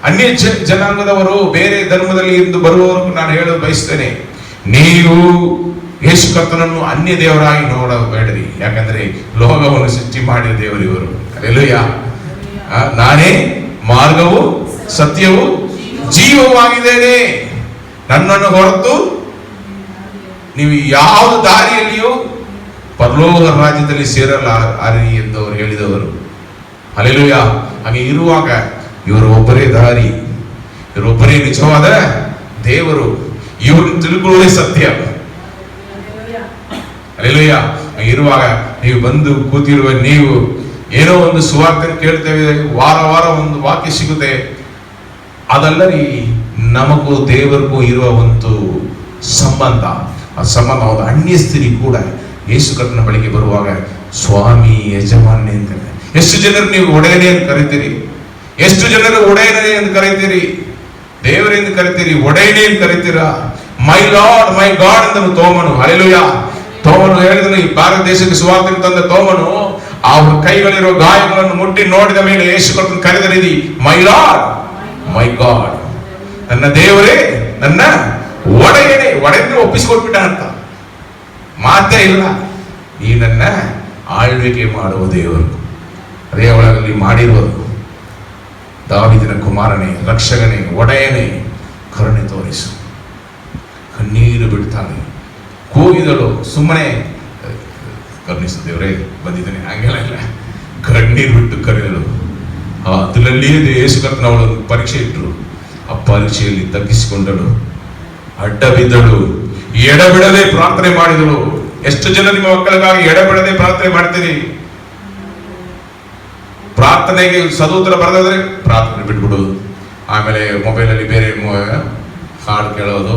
ಅನ್ಯ ಜನಾಂಗದವರು, ಬೇರೆ ಧರ್ಮದಲ್ಲಿ ಇದ್ದು ಬರುವವರೆಗೂ ನಾನು ಹೇಳಲು ಬಯಸ್ತೇನೆ, ನೀವು ಯೇಸು ಕರ್ತನನ್ನು ಅನ್ಯ ದೇವರಾಗಿ ನೋಡಬೇಡ್ರಿ. ಯಾಕಂದ್ರೆ ಲೋಕವನ್ನು ಸೃಷ್ಟಿ ಮಾಡಿದ ದೇವರು ಇವರು. ಹಲ್ಲೆಲೂಯಾ. ನಾನೇ ಮಾರ್ಗವು, ಸತ್ಯವು, ಜೀವವಾಗಿದ್ದೇನೆ. ನನ್ನನ್ನು ಹೊರತು ನೀವು ಯಾವ ದಾರಿಯಲ್ಲಿಯೂ ಪರಲೋಕ ರಾಜ್ಯದಲ್ಲಿ ಸೇರಲಾರಿ ಎಂದು ಅವರು ಹೇಳಿದವರು. ಹಲ್ಲೆಲೂಯಾ. ಹಾಗೆ ಇರುವಾಗ ಇವರು ಒಬ್ಬರೇ ದಾರಿ, ಇವರೊಬ್ಬರೇ ನಿಜವಾದ ದೇವರು, ಇವ್ರನ್ನ ತಿಳ್ಕೊಳ್ಳೋದೇ ಸತ್ಯ. ಹಲ್ಲೆಲೂಯಾ. ಇರುವಾಗ ನೀವು ಬಂದು ಕೂತಿರುವ ನೀವು ಏನೋ ಒಂದು ಸುವಾರ್ತೆ ಕೇಳ್ತೇವೆ, ವಾರ ವಾರ ಒಂದು ವಾಕ್ಯ ಸಿಗುತ್ತೆ, ಅದಲ್ಲರಿ ನಮಗೂ ದೇವರಿಗೂ ಇರುವ ಒಂದು ಸಂಬಂಧ. ಆ ಸಂಬಂಧ ಒಂದು ಅನ್ಯ ಸ್ತ್ರೀ ಕೂಡ ಯೇಸು ಕರ್ತನ ಬಳಿಗೆ ಬರುವಾಗ ಸ್ವಾಮಿ, ಯಜಮಾನ್ಯ ಅಂತ. ಎಷ್ಟು ಜನರು ನೀವು ಒಡೆಯನೆ ಎಂದು ಕರಿತೀರಿ? ಎಷ್ಟು ಜನರು ಒಡೆಯನೆ ಎಂದು ಕರೀತೀರಿ? ದೇವರೆಂದು ಕರಿತೀರಿ, ಒಡೆಯನೆ ಎಂದು ಕರಿತೀರಾ? ಮೈ ಲಾರ್ಡ್, ಮೈ ಗಾಡ್ ಅಂತ ತೋಮನು. ಹಲ್ಲೆಲೂಯಾ. ತೋಮನು ಹೇಳಿದನು, ಈ ಭಾರತ ದೇಶಕ್ಕೆ ಸುವಾರ್ತೆ ತಂದ ತೋಮನು ಅವರ ಕೈಗಳಿರೋ ಗಾಯಗಳನ್ನು ಮುಟ್ಟಿ ನೋಡಿದ ಮೇಲೆ ಯೇಸು ಕರ್ತನ ಕರೆದ ರೀತಿ, ಮೈ ಲಾರ್ಡ್, ಮೈ ಗಾಡ್, ನನ್ನ ದೇವರೇ, ನನ್ನ ಒಡೆಯನೆ. ಒಡೆದ್ರೆ ಒಪ್ಪಿಸಿಕೊಟ್ಬಿಟ್ಟ ಅಂತ ಮಾತೇ ಇಲ್ಲ. ಈ ನನ್ನ ಆಳ್ವಿಕೆ ಮಾಡುವ ದೇವರು. ಅದೇ ಒಳಗಲ್ಲಿ ಮಾಡಿರುವುದು. ದಾವೀದನ ಕುಮಾರನೇ, ರಕ್ಷಕನೇ, ಒಡೆಯನೇ, ಕರುಣೆ ತೋರಿಸು. ಕಣ್ಣೀರು ಬಿಡ್ತಾನೆ. ಕೂಗಿದಳು, ಸುಮ್ಮನೆ ಕರುಣಿಸು ದೇವರೇ, ಬಂದಿದ್ದಾನೆ, ಹಂಗೆಲ್ಲ ಇಲ್ಲ. ಕಣ್ಣೀರು ಬಿಟ್ಟು ಕರೆದಳು. ಅದರಲ್ಲಿಯೇ ಯೇಸು ಕರ್ತನ ಅವಳು ಪರೀಕ್ಷೆ ಇಟ್ಟರು. ಆ ಪರೀಕ್ಷೆಯಲ್ಲಿ ತಗ್ಗಿಸಿಕೊಂಡಳು, ಅಡ್ಡ ಬಿದ್ದಳು, ಎಡಬಿಡದೆ ಪ್ರಾರ್ಥನೆ ಮಾಡಿದಳು. ಎಷ್ಟು ಜನ ನಿಮ್ಮ ಮಕ್ಕಳಿಗಾಗಿ ಎಡಬಿಡದೆ ಪ್ರಾರ್ಥನೆ ಮಾಡ್ತೀರಿ? ಪ್ರಾರ್ಥನೆಗೆ ಸದೂತರ ಬರದಾದ್ರೆ ಪ್ರಾರ್ಥನೆ ಬಿಟ್ಬಿಡೋದು, ಆಮೇಲೆ ಮೊಬೈಲಲ್ಲಿ ಬೇರೆ ಹಾಡು ಕೇಳೋದು,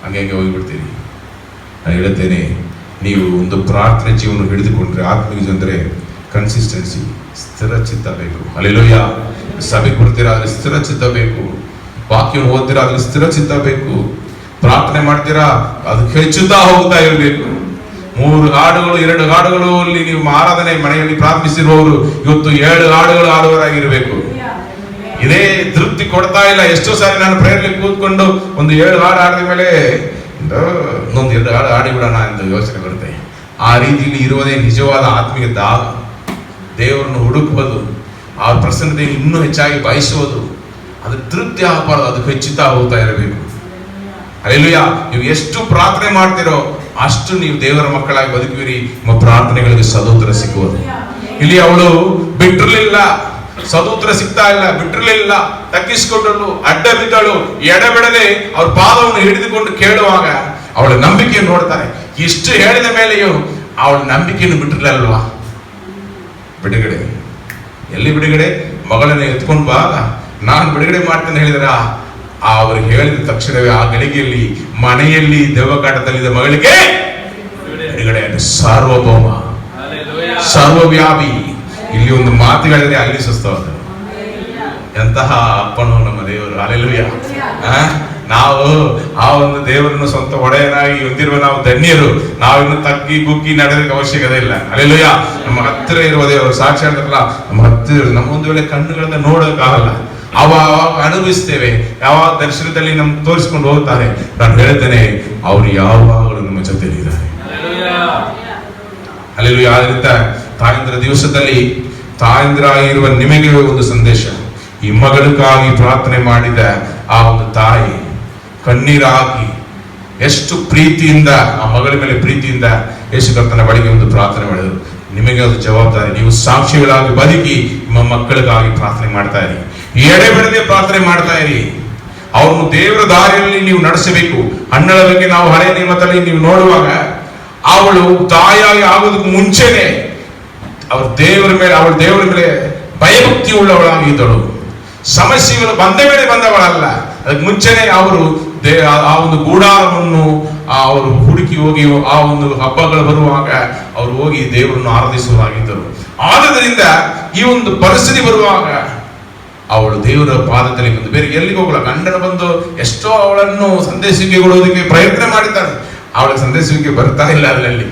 ಹಂಗೆ ಹೋಗಿಬಿಡ್ತೀರಿ. ನಾನು ಹೇಳುತ್ತೇನೆ, ನೀವು ಒಂದು ಪ್ರಾರ್ಥನೆ ಜೀವನ ಹಿಡಿದುಕೊಂಡ್ರೆ, ಆತ್ಮಿಕ ಅಂದರೆ ಕನ್ಸಿಸ್ಟೆನ್ಸಿ, ಸ್ಥಿರ ಚಿತ್ತ ಬೇಕು. ಹಲ್ಲೆಲೂಯಾ. ಸಭೆ ಕೊಡ್ತೀರಾ, ಅದ್ರಲ್ಲಿ ಸ್ಥಿರ ಚಿತ್ತ ಬೇಕು. ವಾಕ್ಯ ಓದ್ತೀರಾ, ಅದ್ರಲ್ಲಿ ಸ್ಥಿರ ಚಿತ್ತ ಬೇಕು. ಪ್ರಾರ್ಥನೆ ಮಾಡ್ತೀರಾ, ಅದಕ್ಕೆ ಹೆಚ್ಚುತ್ತಾ ಹೋಗ್ತಾ ಇರಬೇಕು. 3 ಹಾಡುಗಳು 2 ಹಾಡುಗಳು ಅಲ್ಲಿ ನೀವು ಆರಾಧನೆ ಮನೆಯಲ್ಲಿ ಪ್ರಾರಂಭಿಸಿರುವವರು ಇವತ್ತು 7 ಹಾಡುಗಳು ಹಾಡುವರಾಗಿರ್ಬೇಕು. ಇದೇ ತೃಪ್ತಿ ಕೊಡ್ತಾ ಇಲ್ಲ. ಎಷ್ಟೋ ಸಾರಿ ನಾನು ಪ್ರೇಯರ್ಲಿ ಕೂತ್ಕೊಂಡು ಒಂದು 7 ಹಾಡು ಹಾಡಿದ ಮೇಲೆ ಇನ್ನೊಂದು 2 ಹಾಡು ಹಾಡಿಬಿಡೋಣ ಎಂದು ಯೋಚನೆ ಬರುತ್ತೆ. ಆ ರೀತಿಯಲ್ಲಿ ಇರುವುದೇ ನಿಜವಾದ ಆತ್ಮೀಯ ದಾಹ. ದೇವರನ್ನು ಹುಡುಕುವುದು, ಆ ಪ್ರಸನ್ನತೆ ಇನ್ನೂ ಹೆಚ್ಚಾಗಿ ಬಯಸುವುದು, ಅದು ತೃಪ್ತಿ ಆಗಬಾರದು, ಅದಕ್ಕೆ ಹೆಚ್ಚುತ್ತಾ ಹೋಗ್ತಾ ಇರಬೇಕು. ಹಲ್ಲೆಲೂಯಾ. ನೀವು ಎಷ್ಟು ಪ್ರಾರ್ಥನೆ ಮಾಡ್ತೀರೋ ಅಷ್ಟು ನೀವು ದೇವರ ಮಕ್ಕಳಾಗಿ ಬದುಕುವಿರಿ. ನಿಮ್ಮ ಪ್ರಾರ್ಥನೆಗಳಿಗೆ ಸದೋತ್ತರ ಸಿಗುವುದು. ಇಲ್ಲಿ ಅವಳು ಬಿಟ್ಟಿರಲಿಲ್ಲ, ಸದೋತ್ತರ ಸಿಗ್ತಾ ಇಲ್ಲ, ಬಿಟ್ಟಿರಲಿಲ್ಲ, ತಗ್ಗಿಸಿಕೊಂಡಳು, ಅಡ್ಡ ಬಿದ್ದಳು, ಎಡಬಿಡದೆ ಅವ್ರ ಪಾದವನ್ನು ಹಿಡಿದುಕೊಂಡು ಕೇಳುವಾಗ ಅವಳ ನಂಬಿಕೆಯನ್ನು ನೋಡ್ತಾರೆ. ಇಷ್ಟು ಹೇಳಿದ ಮೇಲೆಯೂ ಅವಳ ನಂಬಿಕೆಯನ್ನು ಬಿಟ್ಟಿರಲಿಲ್ವಾ? ಬಿಡುಗಡೆ ಎಲ್ಲಿ ಬಿಡುಗಡೆ? ಮಗಳನ್ನ ಎತ್ಕೊಂಡು ಬಾ, ನಾನು ಬಿಡುಗಡೆ ಮಾಡ್ತೇನೆ ಹೇಳಿದ್ರ ಅವ್ರಿಗೆ ಹೇಳಿದ ತಕ್ಷಣವೇ ಆ ಗಳಿಗೆಯಲ್ಲಿ ಮನೆಯಲ್ಲಿ ದೆವ್ವಕಾಟದಲ್ಲಿದ್ದ ಮಗಳಿಗೆ ಬಿಡುಗಡೆ. ಸಾರ್ವಭೌಮ, ಸರ್ವವ್ಯಾಪಿ. ಇಲ್ಲಿ ಒಂದು ಮಾತುಗಳಿದ್ರೆ ಅಲ್ಲಿ ಸುಸ್ತವಾದ ಎಂತಹ ಅಪ್ಪನು ನಮ್ಮ ದೇವರು. ಹಲ್ಲೆಲೂಯಾ. ನಾವು ಆ ಒಂದು ದೇವರನ್ನು ಸ್ವಂತ ಒಡೆಯನಾಗಿ ಹೊಂದಿರುವ ನಾವು ಧನ್ಯರು. ನಾವಿನ್ನು ತಗ್ಗಿ ಗುಗ್ಗಿ ನಡೆಯೋದಕ್ಕೆ ಅವಶ್ಯಕತೆ ಇಲ್ಲ. ಹಲ್ಲೆಲೂಯಾ. ನಮ್ಮ ಹತ್ತಿರ ಇರುವ ದೇವರು ಸಾಕ್ಷಿ ಅಂತಲ್ಲ, ನಮ್ಮ ಹತ್ತಿರ ನಮ್ಮ ಒಂದು ವೇಳೆ ಕಣ್ಣುಗಳಿಂದ ನೋಡೋಕ್ಕಾಗಲ್ಲ, ಅವಾಗ ಅನುಭವಿಸ್ತೇವೆ. ಯಾವಾಗ ದರ್ಶನದಲ್ಲಿ ನಮ್ಗೆ ತೋರಿಸ್ಕೊಂಡು ಹೋಗ್ತಾರೆ. ನಾನು ಹೇಳ್ತೇನೆ, ಅವ್ರು ಯಾವಾಗಲೂ ನಮ್ಮ ಜೊತೆಲಿದ್ದಾರೆ. ಹಲ್ಲೆಲೂಯಾ. ಆದ್ರಿಂದ ತಾಯಂದಿರ ದಿವಸದಲ್ಲಿ ತಾಯಂದಿರಾಗಿರುವ ನಿಮಗೆ ಒಂದು ಸಂದೇಶ. ಈ ಮಗಳಿಗಾಗಿ ಪ್ರಾರ್ಥನೆ ಮಾಡಿದ ಆ ಒಂದು ತಾಯಿ ಕಣ್ಣೀರಾಗಿ ಎಷ್ಟು ಪ್ರೀತಿಯಿಂದ ಆ ಮಗಳ ಮೇಲೆ ಪ್ರೀತಿಯಿಂದ ಯೇಸು ಕರ್ತನ ಬಳಿಗೆ ಒಂದು ಪ್ರಾರ್ಥನೆ ಮಾಡಿದರು. ನಿಮಗೆ ಒಂದು ಜವಾಬ್ದಾರಿ, ನೀವು ಸಾಕ್ಷಿಗಳಾಗಿ ಬದುಕಿ ನಿಮ್ಮ ಮಕ್ಕಳಿಗಾಗಿ ಪ್ರಾರ್ಥನೆ ಮಾಡ್ತಾ ಇರಿ, ಎಡೆಬಿಡದೆ ಪ್ರಾರ್ಥನೆ ಮಾಡ್ತಾ ಇರಿ. ಅವನು ದೇವರ ದಾರಿಯಲ್ಲಿ ನೀವು ನಡೆಸಬೇಕು. ಹಣ್ಣಳ ಬಗ್ಗೆ ನಾವು ಹಳೆ ನಿಯಮದಲ್ಲಿ ನೀವು ನೋಡುವಾಗ ಅವಳು ತಾಯಿಯಾಗಿ ಆಗೋದಕ್ಕೆ ಮುಂಚೆನೆ ಅವಳ ದೇವರ ಮೇಲೆ ಭಯಭಕ್ತಿ ಉಳ್ಳವಳಾಗಿದ್ದಳು. ಸಮಸ್ಯೆಗಳು ಬಂದ ಮೇಲೆ ಬಂದವಳಲ್ಲ, ಅದಕ್ಕೆ ಮುಂಚೆನೆ ಅವರು ಆ ಒಂದು ಗೂಡಾರವನ್ನು ಅವರು ಹುಡುಕಿ ಹೋಗಿ ಆ ಒಂದು ಹಬ್ಬಗಳು ಬರುವಾಗ ಅವರು ಹೋಗಿ ದೇವರನ್ನು ಆರಾಧಿಸುವರಾಗಿದ್ದರು. ಆದ್ದರಿಂದ ಈ ಒಂದು ಪರಿಸ್ಥಿತಿ ಬರುವಾಗ ಅವಳು ದೇವರ ಪಾದದಲ್ಲಿ ಬಂದು ಬೇರೆ ಎಲ್ಲಿಗೆ ಹೋಗಲ್ಲ. ಗಂಡನ ಬಂದು ಎಷ್ಟೋ ಅವಳನ್ನು ಸಂದೇಶಕ್ಕೆ ಕೊಡೋದಕ್ಕೆ ಪ್ರಯತ್ನ ಮಾಡಿದ್ದಾಳೆ, ಅವಳಿಗೆ ಸಂದೇಶಕ್ಕೆ ಬರ್ತಾ ಇಲ್ಲ. ಅಲ್ಲಲ್ಲಿ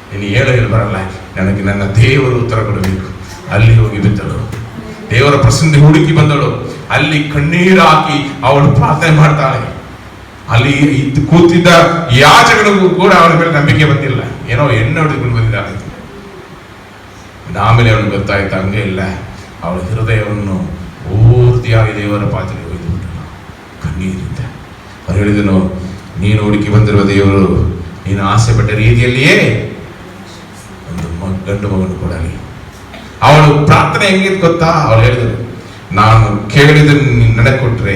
ನೀನು ಹೇಳಿ ಬರಲ್ಲ, ನನಗೆ ನನ್ನ ದೇವರು ಉತ್ತರ ಕೊಡಬೇಕು. ಅಲ್ಲಿ ಹೋಗಿ ಬಿದ್ದಳು, ದೇವರ ಪ್ರಸನ್ನ ಹುಡುಕಿ ಬಂದಳು. ಅಲ್ಲಿ ಕಣ್ಣೀರು ಹಾಕಿ ಅವಳು ಪ್ರಾರ್ಥನೆ ಮಾಡ್ತಾಳೆ. ಅಲ್ಲಿ ಕೂತಿದ್ದ ಯಾಜಕರಿಗೂ ಕೂಡ ಅವಳ ಮೇಲೆ ನಂಬಿಕೆ ಬಂದಿಲ್ಲ, ಏನೋ ಎಣ್ಣೆ ಹೊಡೆದುಕೊಂಡು ಬಂದಿದ್ದಾಳೆ. ಆಮೇಲೆ ಅವಳಿಗೆ ಗೊತ್ತಾಯ್ತು ಹಂಗೆ ಇಲ್ಲ, ಅವಳ ಹೃದಯವನ್ನು ಪೂರ್ತಿಯಾಗಿ ದೇವರ ಪಾತ್ರೆ ಒಯ್ದು ಬಿಟ್ಟನು ಕಣ್ಣೀರಿಂದ. ಅವ್ರು ಹೇಳಿದನು, ನೀನು ಹುಡುಕಿ ಬಂದಿರುವ ದೇವರು ನೀನು ಆಸೆ ಪಟ್ಟ ರೀತಿಯಲ್ಲಿಯೇ ಒಂದು ಗಂಡು ಮಗನು ಕೊಡಲಿ. ಅವಳು ಪ್ರಾರ್ಥನೆ ಹೆಂಗಿದ್ ಗೊತ್ತಾ? ಅವಳು ಹೇಳಿದರು, ನಾನು ಕೇಳಿದನ್ನು ನನಗೆ ಕೊಟ್ರೆ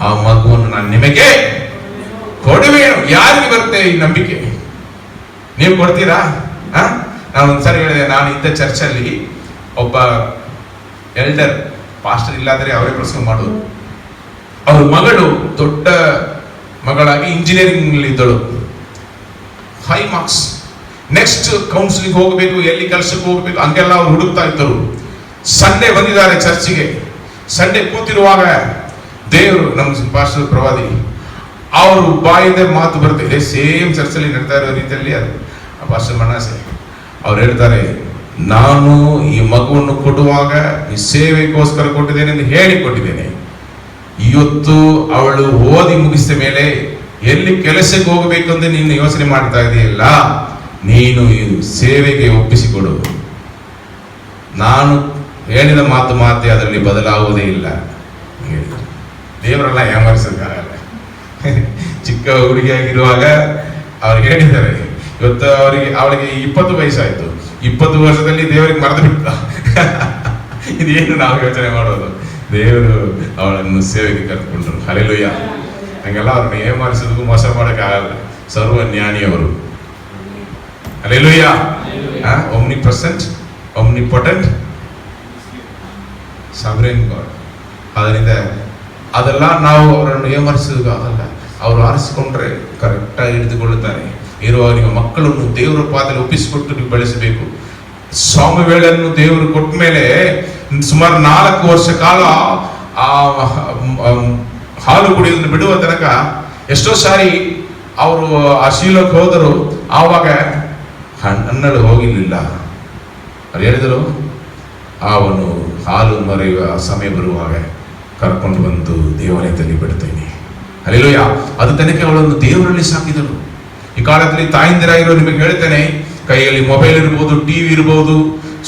ಆ ಮಗುವನ್ನು ನಾನು ನಿಮಗೆ ಕೊಡುವೇನು. ಯಾರಿಗೆ ಬರುತ್ತೆ ಈ ನಂಬಿಕೆ? ನೀವು ಕೊಡ್ತೀರಾ? ನಾನು ಒಂದ್ಸರಿ ಹೇಳಿದೆ, ನಾನು ಇದ್ದ ಚರ್ಚಲ್ಲಿ ಒಬ್ಬ ಎಲ್ಡರ್ ಪಾಸ್ಟರ್ ಇಲ್ಲಾದ್ರೆ ಅವರೇ ಪ್ರಸಂಗ ಮಾಡೋದು. ಅವ್ರ ಮಗಳು ದೊಡ್ಡ ಮಗಳಾಗಿ ಇಂಜಿನಿಯರಿಂಗ್ ಇದ್ದಳು, ಹೈ ಮಾರ್ಕ್ಸ್. ನೆಕ್ಸ್ಟ್ ಕೌನ್ಸಿಲಿಂಗ್ ಹೋಗಬೇಕು, ಎಲ್ಲಿ ಕೆಲಸಕ್ಕೆ ಹೋಗಬೇಕು ಹಂಗೆಲ್ಲ ಅವ್ರು ಹುಡುಕ್ತಾ ಇದ್ದರು. ಸಂಡೇ ಬಂದಿದ್ದಾರೆ ಚರ್ಚಿಗೆ. ಸಂಡೇ ಕೂತಿರುವಾಗ ದೇವರು ನಮ್ಮ ಪಾಸ್ಟರ್ ಪ್ರವಾದಿ ಅವರು ಬಾಯಿಂದ ಮಾತು ಬರ್ತಿದೆ, ಸೇಮ್ ಚರ್ಚಲ್ಲಿ ನಡ್ತಾ ಇರೋ ರೀತಿಯಲ್ಲಿ ಅದು ಪಾಸ್ಟರ್ ಮನಾಸೆ ಅವ್ರು ಹೇಳ್ತಾರೆ, ನಾನು ಈ ಮಗುವನ್ನು ಕೊಡುವಾಗ ಈ ಸೇವೆಗೋಸ್ಕರ ಕೊಟ್ಟಿದ್ದೇನೆ ಎಂದು ಹೇಳಿ ಕೊಟ್ಟಿದ್ದೇನೆ. ಇವತ್ತು ಅವಳು ಓದಿ ಮುಗಿಸಿದ ಮೇಲೆ ಎಲ್ಲಿ ಕೆಲಸಕ್ಕೆ ಹೋಗಬೇಕು ಅಂತ ನೀನು ಯೋಚನೆ ಮಾಡ್ತಾ ಇದೆಯಲ್ಲ, ನೀನು ಈ ಸೇವೆಗೆ ಒಪ್ಪಿಸಿಕೊಡು. ನಾನು ಹೇಳಿದ ಮಾತೇ ಅದರಲ್ಲಿ ಬದಲಾಗುವುದೇ ಇಲ್ಲ. ದೇವರೆಲ್ಲ ಯಾಮರಿಸೋಕ್ಕಾಗಲ್ಲ. ಚಿಕ್ಕ ಹುಡುಗಿಯಾಗಿರುವಾಗ ಅವ್ರು ಹೇಳಿದ್ದಾರೆ, ಇವತ್ತು ಅವಳಿಗೆ 20 ವಯಸ್ಸಾಯ್ತು, 20 ವರ್ಷದಲ್ಲಿ ದೇವರಿಗೆ ಮರೆತು ಬಿಟ್ಟ. ಇದೇನು ನಾವು ಯೋಚನೆ ಮಾಡೋದು? ದೇವರು ಅವಳನ್ನು ಸೇವೆಗೆ ಕರ್ಕೊಂಡ್ರು. ಹಲ್ಲೆಲೂಯಾ. ಹಂಗೆಲ್ಲ ಅವ್ರನ್ನ ಏಮಾರಿಸೋದಕ್ಕೂ ಮೋಸ ಮಾಡೋಕ್ಕಾಗಲ್ಲ. ಸರ್ವ ಜ್ಞಾನಿಯವರು. ಹಲ್ಲೆಲೂಯಾ. ಒಮ್ನಿಪ್ರೆಸೆಂಟ್, ಒಮ್ನಿಪೊಟೆಂಟ್, ಸಾವರೆನ್ ಗಾಡ್. ಅದರಿಂದ ಅದೆಲ್ಲ ನಾವು ಅವರನ್ನು ಏಮರಿಸೋದಕ್ಕೂ ಆಗಲ್ಲ. ಅವರು ಆರಿಸಿಕೊಂಡ್ರೆ ಕರೆಕ್ಟಾಗಿ ಹಿಡಿದುಕೊಳ್ಳುತ್ತಾರೆ. ಇರುವ ನಿಮ್ಮ ಮಕ್ಕಳನ್ನು ದೇವರ ಪಾದದಲ್ಲಿ ಒಪ್ಪಿಸಿಕೊಟ್ಟು ನೀವು ಬೆಳೆಸಬೇಕು. ಸ್ವಾಮಿವೇಳನ್ನು ದೇವರು ಕೊಟ್ಟ ಮೇಲೆ ಸುಮಾರು 4 ವರ್ಷ ಕಾಲ ಆ ಹಾಲು ಕುಡಿಯೋದನ್ನು ಬಿಡುವ ತನಕ ಎಷ್ಟೋ ಸಾರಿ ಅವರು ಆ ಶೀಲಕ್ಕೆ ಹೋದರು. ಆವಾಗ ಹಣ್ಣಳು ಹೋಗಿರ್ಲಿಲ್ಲ. ಅವ್ರು ಹೇಳಿದರು, ಅವನು ಹಾಲು ಮರೆಯುವ ಸಮಯ ಬರುವಾಗ ಕರ್ಕೊಂಡು ಬಂದು ದೇವಾಲಯದಲ್ಲಿ ಬಿಡ್ತೇನೆ. ಹಲ್ಲೆಲೂಯಾ. ಅದು ತನಕ ಅವಳನ್ನು ದೇವರಲ್ಲಿ ಸಾಕಿದಳು. ಈ ಕಾಲದಲ್ಲಿ ತಾಯಿಂದಿರಾಗಿರೋ ನಿಮಗೆ ಹೇಳ್ತೇನೆ, ಕೈಯಲ್ಲಿ ಮೊಬೈಲ್ ಇರ್ಬೋದು, ಟಿವಿ ಇರ್ಬೋದು,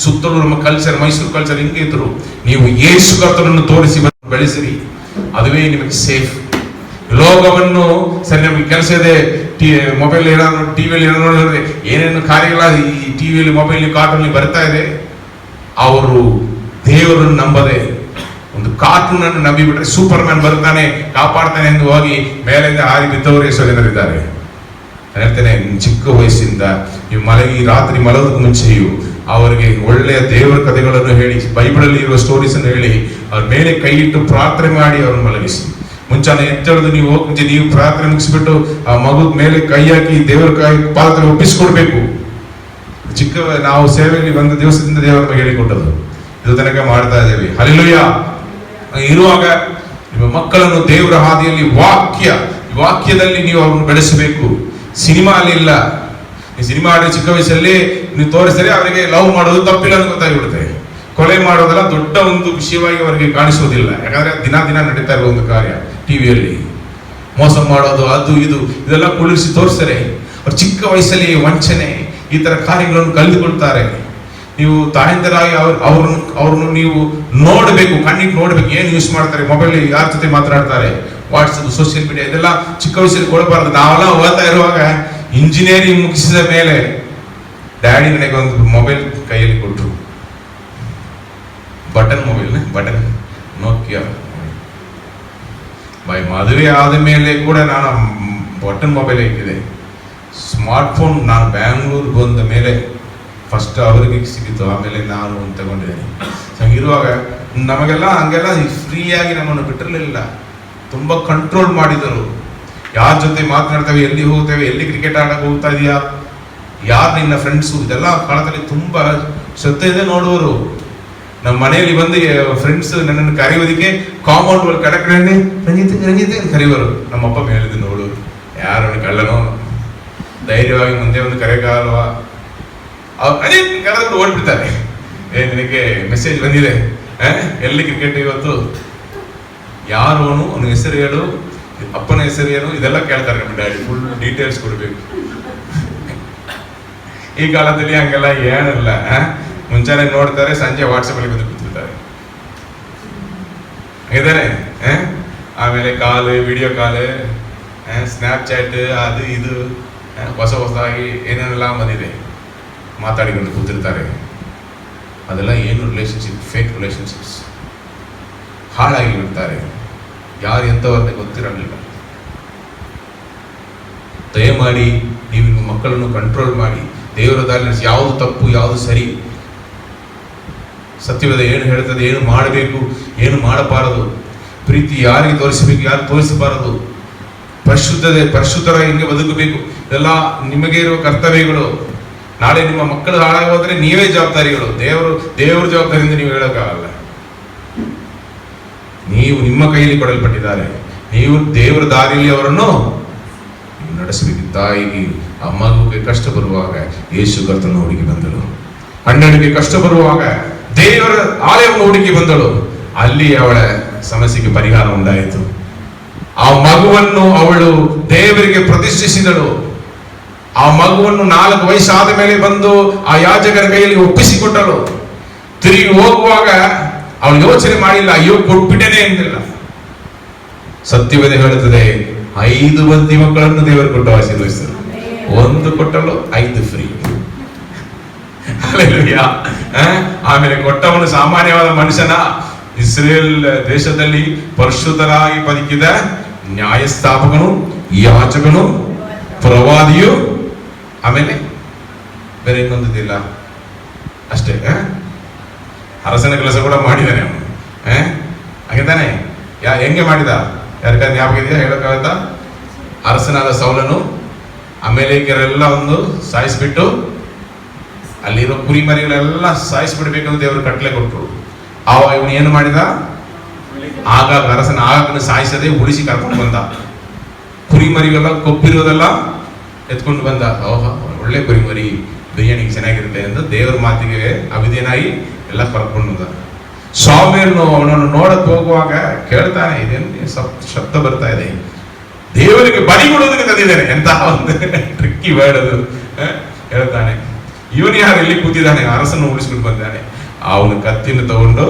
ಸುತ್ತಲೂ ನಮ್ಮ ಕಲ್ಚರ್, ಮೈಸೂರು ಕಲ್ಚರ್ ಹಿಂಗೆ ಇದ್ರು. ನೀವು ಯೇಸು ಕರ್ತನನ್ನು ತೋರಿಸಿ ಬೆಳೆಸಿರಿ, ಅದುವೇ ನಿಮಗೆ ಸೇಫ್. ಲೋಕವನ್ನು ಸರಿ ನಮಗೆ ಕೆಲಸ ಇದೆ, ಮೊಬೈಲ್ ಏನಾದ್ರು ಟಿವಿಯಲ್ಲಿ ಏನೋ ನೋಡಿದ್ರೆ ಏನೇನು ಕಾರ್ಯಗಳ ಈ ಟಿವಿಯಲ್ಲಿ ಮೊಬೈಲ್ ಕಾರ್ಟೂನ್ ಬರ್ತಾ ಇದೆ. ಅವರು ದೇವರನ್ನು ನಂಬದೆ ಒಂದು ಕಾರ್ಟೂನ್ ಅನ್ನು ನಂಬಿಬಿಟ್ರೆ ಸೂಪರ್ ಮ್ಯಾನ್ ಬರ್ತಾನೆ ಕಾಪಾಡ್ತಾನೆ ಎಂದು ಹೋಗಿ ಮೇಲಿಂದ ಹಾರಿ ಬಿದ್ದವರು ಎಷ್ಟೋ ಜನರಿದ್ದಾರೆ. ಹೇಳ್ತೇನೆ, ಚಿಕ್ಕ ವಯಸ್ಸಿಂದ ಈ ರಾತ್ರಿ ಮಲಗೋದಕ್ಕೆ ಮುಂಚೆಯೂ ಅವರಿಗೆ ಒಳ್ಳೆಯ ದೇವರ ಕಥೆಗಳನ್ನು ಹೇಳಿ, ಬೈಬಲಲ್ಲಿ ಇರುವ ಸ್ಟೋರೀಸ್ ಅನ್ನು ಹೇಳಿ, ಅವ್ರ ಮೇಲೆ ಕೈ ಇಟ್ಟು ಪ್ರಾರ್ಥನೆ ಮಾಡಿ ಅವ್ರನ್ನ ಮಲಗಿಸಿ. ಮುಂಚಾನೆ ಎದ್ದೇಳದು ನೀವು ಹೋಗಿ ಮುಂಚೆ ನೀವು ಪ್ರಾರ್ಥನೆ ಮುಗಿಸ್ಬಿಟ್ಟು ಆ ಮಗುದ ಮೇಲೆ ಕೈ ಹಾಕಿ ದೇವರ ಪಾದದಲ್ಲಿ ಒಪ್ಪಿಸ್ಕೊಡ್ಬೇಕು. ನಾವು ಸೇವೆಯಲ್ಲಿ ಬಂದ ದಿವಸದಿಂದ ದೇವರ ಹೇಳಿಕೊಟ್ಟದು, ಇದು ತನಕ ಮಾಡ್ತಾ ಇದ್ದೇವೆ. ಹಲ್ಲೆಲೂಯಾ. ಇರುವಾಗ ನಿಮ್ಮ ಮಕ್ಕಳನ್ನು ದೇವರ ಹಾದಿಯಲ್ಲಿ ವಾಕ್ಯದಲ್ಲಿ ನೀವು ಅವ್ರನ್ನು ಬೆಳೆಸಬೇಕು. ಸಿನಿಮಾ ಅಲ್ಲಿ ಇಲ್ಲ. ಈ ಸಿನಿಮಾ ಆಡಿ ಚಿಕ್ಕ ವಯಸ್ಸಲ್ಲಿ ನೀವು ತೋರಿಸಿದ್ರೆ ಅವರಿಗೆ ಲವ್ ಮಾಡೋದು ತಪ್ಪಿಲ್ಲ ಅಂತ ಗೊತ್ತಾಗಿಬಿಡುತ್ತೆ. ಕೊಲೆ ಮಾಡೋದೆಲ್ಲ ದೊಡ್ಡ ಒಂದು ವಿಷಯವಾಗಿ ಅವರಿಗೆ ಕಾಣಿಸೋದಿಲ್ಲ. ಯಾಕಂದ್ರೆ ದಿನ ನಡೀತಾ ಇರುವ ಒಂದು ಕಾರ್ಯ. ಟಿವಿಯಲ್ಲಿ ಮೋಸ ಮಾಡೋದು, ಅದು ಇದೆಲ್ಲ ಕುಳಿಸಿ ತೋರಿಸ್ತಾರೆ. ಅವ್ರು ಚಿಕ್ಕ ವಯಸ್ಸಲ್ಲಿ ವಂಚನೆ ಈ ತರ ಕಾರ್ಯಗಳನ್ನು ಕಲಿದುಕೊಳ್ತಾರೆ. ನೀವು ತಾಯಂದಿರಾಗಿ ಅವ್ರನ್ನು ನೀವು ನೋಡಬೇಕು, ಕಣ್ಣಿಗೆ ನೋಡ್ಬೇಕು, ಏನು ಯೂಸ್ ಮಾಡ್ತಾರೆ, ಮೊಬೈಲ್ ಯಾರ ಜೊತೆ ಮಾತಾಡ್ತಾರೆ, ವಾಟ್ಸಪ್, ಸೋಷಿಯಲ್ ಮೀಡಿಯಾ, ಇದೆಲ್ಲ ಚಿಕ್ಕ ವಯಸ್ಸಲ್ಲಿ ಕೊಡಬಾರ್ದು. ನಾವೆಲ್ಲ ಓದ್ತಾ ಇರುವಾಗ ಇಂಜಿನಿಯರಿಂಗ್ ಮುಗಿಸಿದ ಮೇಲೆ ಡ್ಯಾಡಿ ನನಗೆ ಒಂದು ಮೊಬೈಲ್ ಕೈಯಲ್ಲಿ ಕೊಟ್ಟರು, ಬಟನ್ ಮೊಬೈಲ್, ನೋಕಿಯಾ. ಮದುವೆ ಆದ ಮೇಲೆ ಕೂಡ ನಾನು ಬಟನ್ ಮೊಬೈಲ್ ಇಟ್ಟಿದೆ. ಸ್ಮಾರ್ಟ್ಫೋನ್ ನಾನು ಬ್ಯಾಂಗ್ಳೂರ್ ಬಂದ ಮೇಲೆ ಫಸ್ಟ್ ಅವರಿಗೆ ಸಿಕ್ಕಿತ್ತು, ಆಮೇಲೆ ನಾನು ತಗೊಂಡಿದ್ದೇನೆ. ಹಂಗಿರುವಾಗ ನಮಗೆಲ್ಲ ಹಂಗೆಲ್ಲ ಫ್ರೀಯಾಗಿ ನಮ್ಮನ್ನು ಬಿಟ್ಟಿರಲಿಲ್ಲ, ತುಂಬ ಕಂಟ್ರೋಲ್ ಮಾಡಿದರು. ಯಾರ ಜೊತೆ ಮಾತನಾಡ್ತೇವೆ, ಎಲ್ಲಿ ಹೋಗ್ತೇವೆ, ಎಲ್ಲಿ ಕ್ರಿಕೆಟ್ ಆಡಕ್ಕೆ ಹೋಗ್ತಾ ಇದೆಯಾ, ಯಾರು ನಿನ್ನ ಫ್ರೆಂಡ್ಸು, ಇದೆಲ್ಲ ಕಾಲದಲ್ಲಿ ತುಂಬ ಶ್ರದ್ಧೆಯಿಂದ ನೋಡುವರು. ನಮ್ಮ ಮನೆಯಲ್ಲಿ ಬಂದು ಫ್ರೆಂಡ್ಸ್ ನನ್ನನ್ನು ಕರೆಯೋದಕ್ಕೆ ಕಾಂಪೌಂಡ್ ಒಳಗೆ ಕಡಕಡೆ ರಂಜಿತೆ ಕರೆಯುವರು. ನಮ್ಮಪ್ಪ ಮೇಲಿದ್ದು ನೋಡೋರು, ಯಾರು ಕಳ್ಳನೋ, ಧೈರ್ಯವಾಗಿ ಮುಂದೆ ಒಂದು ಕರೆಗಾಲವಾ, ಅದೇ ಕರೆದು ಓಡ್ಬಿಡ್ತಾರೆ. ನಿನಗೆ ಮೆಸೇಜ್ ಬಂದಿದೆ, ಎಲ್ಲಿ ಕ್ರಿಕೆಟ್ ಇವತ್ತು, ಯಾರು ಅವನ ಹೆಸರು ಹೇಳು, ಅಪ್ಪನ ಹೆಸರು ಏನು, ಇದೆಲ್ಲ ಕೇಳ್ತಾರೆ ನಮ್ಮ ಡ್ಯಾಡಿ. ಫುಲ್ ಡೀಟೇಲ್ಸ್ ಕೊಡಬೇಕು. ಈ ಕಾಲದಲ್ಲಿ ಹಂಗೆಲ್ಲ ಏನಿಲ್ಲ, ಮುಂಚಾನೆ ನೋಡ್ತಾರೆ, ಸಂಜೆ ವಾಟ್ಸಪ್ ಅಲ್ಲಿ ಬಂದು ಕೂತಿರ್ತಾರೆ. ಹಾಗಿದ್ದಾನೆ. ಆಮೇಲೆ ಕಾಲ್, ವಿಡಿಯೋ ಕಾಲ್, ಸ್ನ್ಯಾಪ್ಚಾಟ್, ಅದು ಇದು ಹೊಸದಾಗಿ ಏನೇನೆಲ್ಲ ಬಂದಿದೆ, ಮಾತಾಡಿಕೊಂಡು ಕೂತಿರ್ತಾರೆ. ಅದೆಲ್ಲ ಏನು ರಿಲೇಶನ್ಶಿಪ್, ಫೇಕ್ ರಿಲೇಶನ್ಶಿಪ್ಸ್, ಹಾಳಾಗಿ ಬಿಡ್ತಾರೆ. ಯಾರು ಎಂಥವ್ರನ್ನೇ ಗೊತ್ತಿರಲಿಲ್ಲ. ದಯಮಾಡಿ ನೀವು ನಿಮ್ಮ ಮಕ್ಕಳನ್ನು ಕಂಟ್ರೋಲ್ ಮಾಡಿ, ದೇವರ ದಾರಿ ಯಾವುದು ತಪ್ಪು ಯಾವುದು ಸರಿ, ಸತ್ಯವೇದ ಏನು ಹೇಳ್ತದೆ, ಏನು ಮಾಡಬೇಕು ಏನು ಮಾಡಬಾರದು, ಪ್ರೀತಿ ಯಾರಿಗೆ ತೋರಿಸಬೇಕು ಯಾರು ತೋರಿಸಬಾರದು, ಪರಿಶುದ್ಧರ ಹೆಂಗೆ ಬದುಕಬೇಕು, ಇದೆಲ್ಲ ನಿಮಗೆ ಇರುವ ಕರ್ತವ್ಯಗಳು. ನಾಳೆ ನಿಮ್ಮ ಮಕ್ಕಳು ಹಾಳಾಗಿ ಹೋದ್ರೆ ನೀವೇ ಜವಾಬ್ದಾರಿಗಳು. ದೇವರ ಜವಾಬ್ದಾರಿಯಿಂದ ನೀವು ಹೇಳೋಕ್ಕಾಗಲ್ಲ. ನೀವು ನಿಮ್ಮ ಕೈಯಲ್ಲಿ ಕೊಡಲ್ಪಟ್ಟಿದ್ದಾರೆ, ನೀವು ದೇವರ ದಾರಿಯಲ್ಲಿ ಅವರನ್ನು ನಡೆಸಬೇಕು. ತಾಯಿಗೆ ಆ ಮಗುವಿಗೆ ಕಷ್ಟ ಬರುವಾಗ ಯೇಸು ಕರ್ತನು ಹುಡುಕಿ ಬಂದಳು. ಅಣ್ಣನಿಗೆ ಕಷ್ಟ ಬರುವಾಗ ದೇವರ ಆಲಯವನ್ನು ಹುಡುಕಿ ಬಂದಳು. ಅಲ್ಲಿ ಅವಳ ಸಮಸ್ಯೆಗೆ ಪರಿಹಾರ ಉಂಟಾಯಿತು. ಆ ಮಗುವನ್ನು ಅವಳು ದೇವರಿಗೆ ಪ್ರತಿಷ್ಠಿಸಿದಳು. ಆ ಮಗುವನ್ನು 4 ವಯಸ್ಸಾದ ಮೇಲೆ ಬಂದು ಆ ಯಾಜಕರ ಕೈಯಲ್ಲಿ ಒಪ್ಪಿಸಿಕೊಟ್ಟಳು. ತಿರುಗಿ ಹೋಗುವಾಗ ಅವಳು ಯೋಚನೆ ಮಾಡಿಲ್ಲ, ಅಯ್ಯೋ ಕೊಟ್ಬಿಟ್ಟೇನೆ ಎಂದಿಲ್ಲ. ಸತ್ಯವೇದ ಹೇಳುತ್ತದೆ, 5 ಮಂದಿ ಮಕ್ಕಳನ್ನು ದೇವರು ಕೊಟ್ಟು ಆಶೀರ್ವದಿಸಿದರು. 1 ಕೊಟ್ಟಲು 5 ಫ್ರೀ. ಆಮೇಲೆ ಕೊಟ್ಟವನು ಸಾಮಾನ್ಯವಾದ ಮನುಷ್ಯನ, ಇಸ್ರೇಲ್ ದೇಶದಲ್ಲಿ ಪರಿಶುದ್ಧರಾಗಿ ಬದುಕಿದ ನ್ಯಾಯಸ್ಥಾಪಕನು, ಯಾಜಕನು, ಪ್ರವಾದಿಯು, ಆಮೇಲೆ ಬೇರೆ ಇನ್ನೊಂದಿಲ್ಲ ಅಷ್ಟೇ. ಅರಸನ ಕೆಲಸ ಕೂಡ ಮಾಡಿದ್ದಾನೆ ಅವನು. ಹಾಗೆ ತಾನೆ? ಹೆಂಗೆ ಮಾಡಿದ? ಯಾರಿಗಾದ ಜ್ಞಾಪಕ ಇದೆಯಾ? ಹೇಳಕ್ಕಾಗತ್ತಾ? ಅರಸನಾದ ಸೌಲನು ಅಮೇಲೇಕ್ಯರೆಲ್ಲ ಒಂದು ಸಾಯಿಸ್ಬಿಟ್ಟು ಅಲ್ಲಿರೋ ಕುರಿ ಮರಿಗಳೆಲ್ಲ ಸಾಯಿಸ್ಬಿಡ್ಬೇಕಂತ ದೇವರು ಕಟ್ಲೆ ಕೊಟ್ಟರು. ಆವಾಗ ಇವನು ಏನು ಮಾಡಿದ? ಅರಸನ ಆಗಾಗನ್ನು ಸಾಯಿಸದೆ ಉಳಿಸಿ ಕರ್ಕೊಂಡು ಬಂದ. ಕುರಿ ಮರಿಗೆಲ್ಲ ಕೊಬ್ಬಿರೋದೆಲ್ಲ ಎತ್ಕೊಂಡು ಬಂದ. ಒಳ್ಳೆ ಕುರಿ ಮರಿ, ಬಿರಿಯಾನಿಗೆ ಚೆನ್ನಾಗಿರುತ್ತೆ ಅಂತ ದೇವರ ಮಾತಿಗೆ ಅವಿದೇನಾಗಿ ಎಲ್ಲ ಕರ್ಕೊಂಡು ಬಂದ. ಸ್ವಾಮಿಯನ್ನು ಅವನನ್ನು ನೋಡಕ್ ಹೋಗುವಾಗ ಕೇಳ್ತಾನೆ, ಇದೇನು ಶಬ್ದ ಬರ್ತಾ ಇದೆ, ದೇವರಿಗೆ ಬಲಿ ಕೊಡೋದಕ್ಕೆ ತಂದಿದ್ದೇನೆ. ಎಂತ ಒಂದು ಟ್ರಿಕ್ಕಿ ವರ್ಡ್ ಅದು. ಹೇಳ್ತಾನೆ, ಇವನು ಯಾರು ಇಲ್ಲಿ ಕೂತಿದ್ದಾನೆ, ಅರಸನ್ನು ಉಳಿಸ್ಬಿಟ್ಟು ಬಂದಾನೆ. ಅವನು ಕತ್ತಿನ ತಗೊಂಡು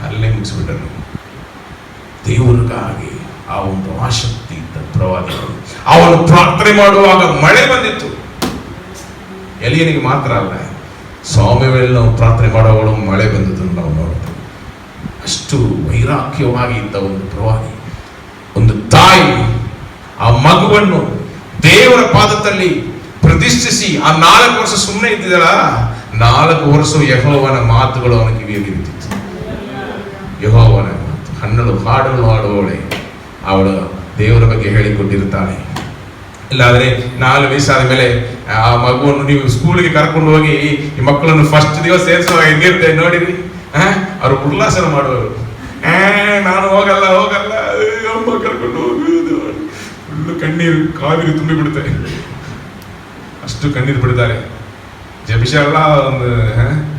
ಅಲ್ಲೇ ಮುಗಿಸ್ಬಿಟ್ಟನು. ದೇವರಿಗಾಗಿ ಆ ಒಂದು ಆಸಕ್ತಿ ಇದ್ದ ಪ್ರವಾದಿಗಳು. ಅವನು ಪ್ರಾರ್ಥನೆ ಮಾಡುವಾಗ ಮಳೆ ಬಂದಿತ್ತು. ಎಲಿಯನಿಗೆ ಮಾತ್ರ ಅಲ್ಲ, ಸ್ವಾಮಿವೇಳಿ ನಾವು ಪ್ರಾರ್ಥನೆ ಮಾಡುವವಳು ಮಳೆ ಬಂದದನ್ನು ನಾವು ನೋಡ್ತೇವೆ. ಅಷ್ಟು ವೈರಾಗ್ಯವಾಗಿ ಇದ್ದ ಒಂದು ಪ್ರವಾದಿ, ಒಂದು ತಾಯಿ ಆ ಮಗುವನ್ನು ದೇವರ ಪಾದದಲ್ಲಿ ಪ್ರತಿಷ್ಠಿಸಿ ಆ 4 ವರ್ಷ ಸುಮ್ಮನೆ ಇದ್ದಿದ್ದಳ. 4 ವರ್ಷ ಯೆಹೋವನ ಮಾತುಗಳು ಅವನ ಕಿವಿಯಲ್ಲಿ ಬಿದ್ದಿತ್ತು. ಯೆಹೋವನ ಮಾತು, ಹಾಡನ್ನು ಹಾಡುವವಳೆ ಅವಳು ದೇವರ ಬಗ್ಗೆ ಹೇಳಿಕೊಟ್ಟಿರ್ತಾಳೆ. ಇಲ್ಲಾದ್ರೆ 4 ವಯಸ್ಸಾದ ಮೇಲೆ ಆ ಮಗುವನ್ನು ನೀವು ಸ್ಕೂಲಿಗೆ ಕರ್ಕೊಂಡು ಹೋಗಿ ಈ ಮಕ್ಕಳನ್ನು ಫಸ್ಟ್ ದಿವಸ ಸೇರಿಸುವಾಗ ಹೆಂಗಿರ್ತೇವೆ ನೋಡಿರಿ, ಅವ್ರು ಉಲ್ಲಾಸನ ಮಾಡುವರು. ನಾನು ಹೋಗಲ್ಲ ಅಮ್ಮ ಕರ್ಕೊಂಡು ಹೋಗುವುದು, ಫುಲ್ಲು ಕಣ್ಣೀರು ಕಾವಿರಿ ತುಂಬಿ ಬಿಡುತ್ತೆ. ಅಷ್ಟು ಕಣ್ಣೀರು ಬಿಡ್ತಾರೆ. ಜಬಿಷ ಎಲ್ಲ ಒಂದು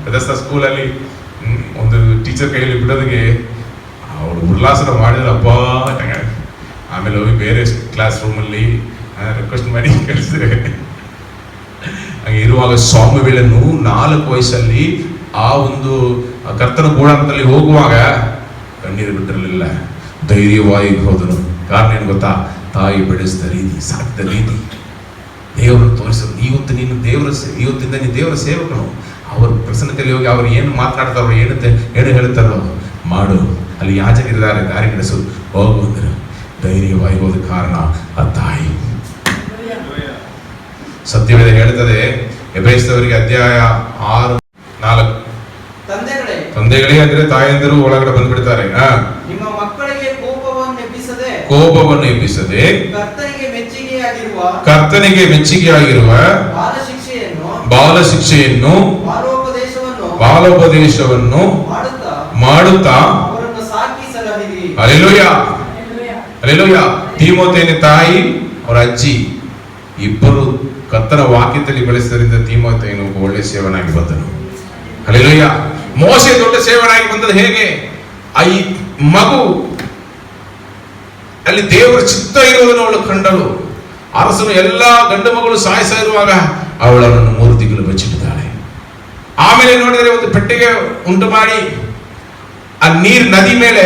ಪೆದಸ್ತ ಸ್ಕೂಲಲ್ಲಿ ಒಂದು ಟೀಚರ್ ಕೈಯಲ್ಲಿ ಬಿಡೋದಕ್ಕೆ ಅವಳು ಉಲ್ಲಾಸನ ಮಾಡಿದ್ರಪ್ಪ. ಆಮೇಲೆ ಹೋಗಿ ಬೇರೆ ಕ್ಲಾಸ್ ರೂಮಲ್ಲಿ ರಿಕ್ವೆಸ್ಟ್ ಮಾಡಿ ಕಳಿಸಿದ್ರೆ ಹಂಗೆ ಇರುವಾಗ ಸ್ವಾಮಿವೇಳನ್ನು 4 ವಯಸ್ಸಲ್ಲಿ ಆ ಒಂದು ಕರ್ತನ ಗೂಡಾರದಲ್ಲಿ ಹೋಗುವಾಗ ಕಣ್ಣೀರು ಬಿಟ್ಟಿರಲಿಲ್ಲ, ಧೈರ್ಯವಾಗಿ ಹೋದನು. ಕಾರಣ ಏನು ಗೊತ್ತಾ? ತಾಯಿ ಬೆಳೆಸಿದ ರೀತಿ, ಸಾಕಿದ ರೀತಿ, ದೇವರನ್ನು ತೋರಿಸೋದು. ಇವತ್ತು ನೀನು ಇವತ್ತಿಂದ ನೀನು ದೇವರ ಸೇವಕನು. ಅವ್ರ ಪ್ರಸನ್ನತೆಯಲ್ಲಿ ಹೋಗಿ ಅವ್ರು ಏನು ಮಾತನಾಡ್ತಾರೋ, ಏನು ಹೇಳ್ತಾರೋ ಮಾಡು. ಅಲ್ಲಿ ಯಾಜಕರಿದ್ದಾರೆ, ದಾರಿ ನಡೆಸು, ಹೋಗು ಅಂದರು. ಧೈರ್ಯವಾಗಿ ಹೋದ ಕಾರಣ ಆ ತಾಯಿ. ಸತ್ಯವೇದ ಹೇಳ್ತದೆ, ಎಬ್ರಾಯದವರಿಗೆ ಅಧ್ಯಾಯ 6:4, ತಂದೆಗಳೇ ಅಂದ್ರೆ ತಾಯಂದಿರು ಒಳಗಡೆ ಬಂದ್ಬಿಡ್ತಾರೆ. ನಿಮ್ಮ ಮಕ್ಕಳಿಗೆ ಕೋಪವನ್ನು ಎಬ್ಬಿಸದೆ ಕರ್ತನಿಗೆ ಮೆಚ್ಚಿಗೆಯಾಗಿರುವ ಬಾಲ ಶಿಕ್ಷೆಯನ್ನು ಬಾಲೋಪದೇಶವನ್ನು ಮಾಡುತ್ತಾ ಹಲ್ಲೆಲೂಯಾ ಹಲ್ಲೆಲೂಯಾ. ತಿಮೋಥೆಯನ ತಾಯಿ ಅವರ ಅಜ್ಜಿ ಇಬ್ಬರು ಕರ್ತನ ವಾಕ್ಯದಲ್ಲಿ ಬೆಳೆಸಿದ್ರಿಂದ ತಿಮೋಥೆಯನು ಒಬ್ಬ ಒಳ್ಳೆ ಸೇವನಾಗಿ ಬಂದನು. ಹಲ್ಲೆಲೂಯಾ. ಮೋಶೆ ದೊಡ್ಡ ಸೇವನಾಗಿ ಬಂದದ್ದು ಹೇಗೆ? ಈ ಮಗು ಅಲ್ಲಿ ದೇವರ ಚಿತ್ತ ಇರುವುದನ್ನು ಅವಳು ಕಂಡಳು. ಅರಸನು ಎಲ್ಲಾ ಗಂಡು ಮಗಳು ಸಾಯಿಸ ಇರುವಾಗ ಅವಳನ್ನು 3 ತಿಂಗಳು ಬಚ್ಚಿಟ್ಟಿದ್ದಾಳೆ. ಆಮೇಲೆ ನೋಡಿದರೆ ಒಂದು ಪೆಟ್ಟಿಗೆ ಉಂಟು ಮಾಡಿ ಆ ನೀರು ನದಿ ಮೇಲೆ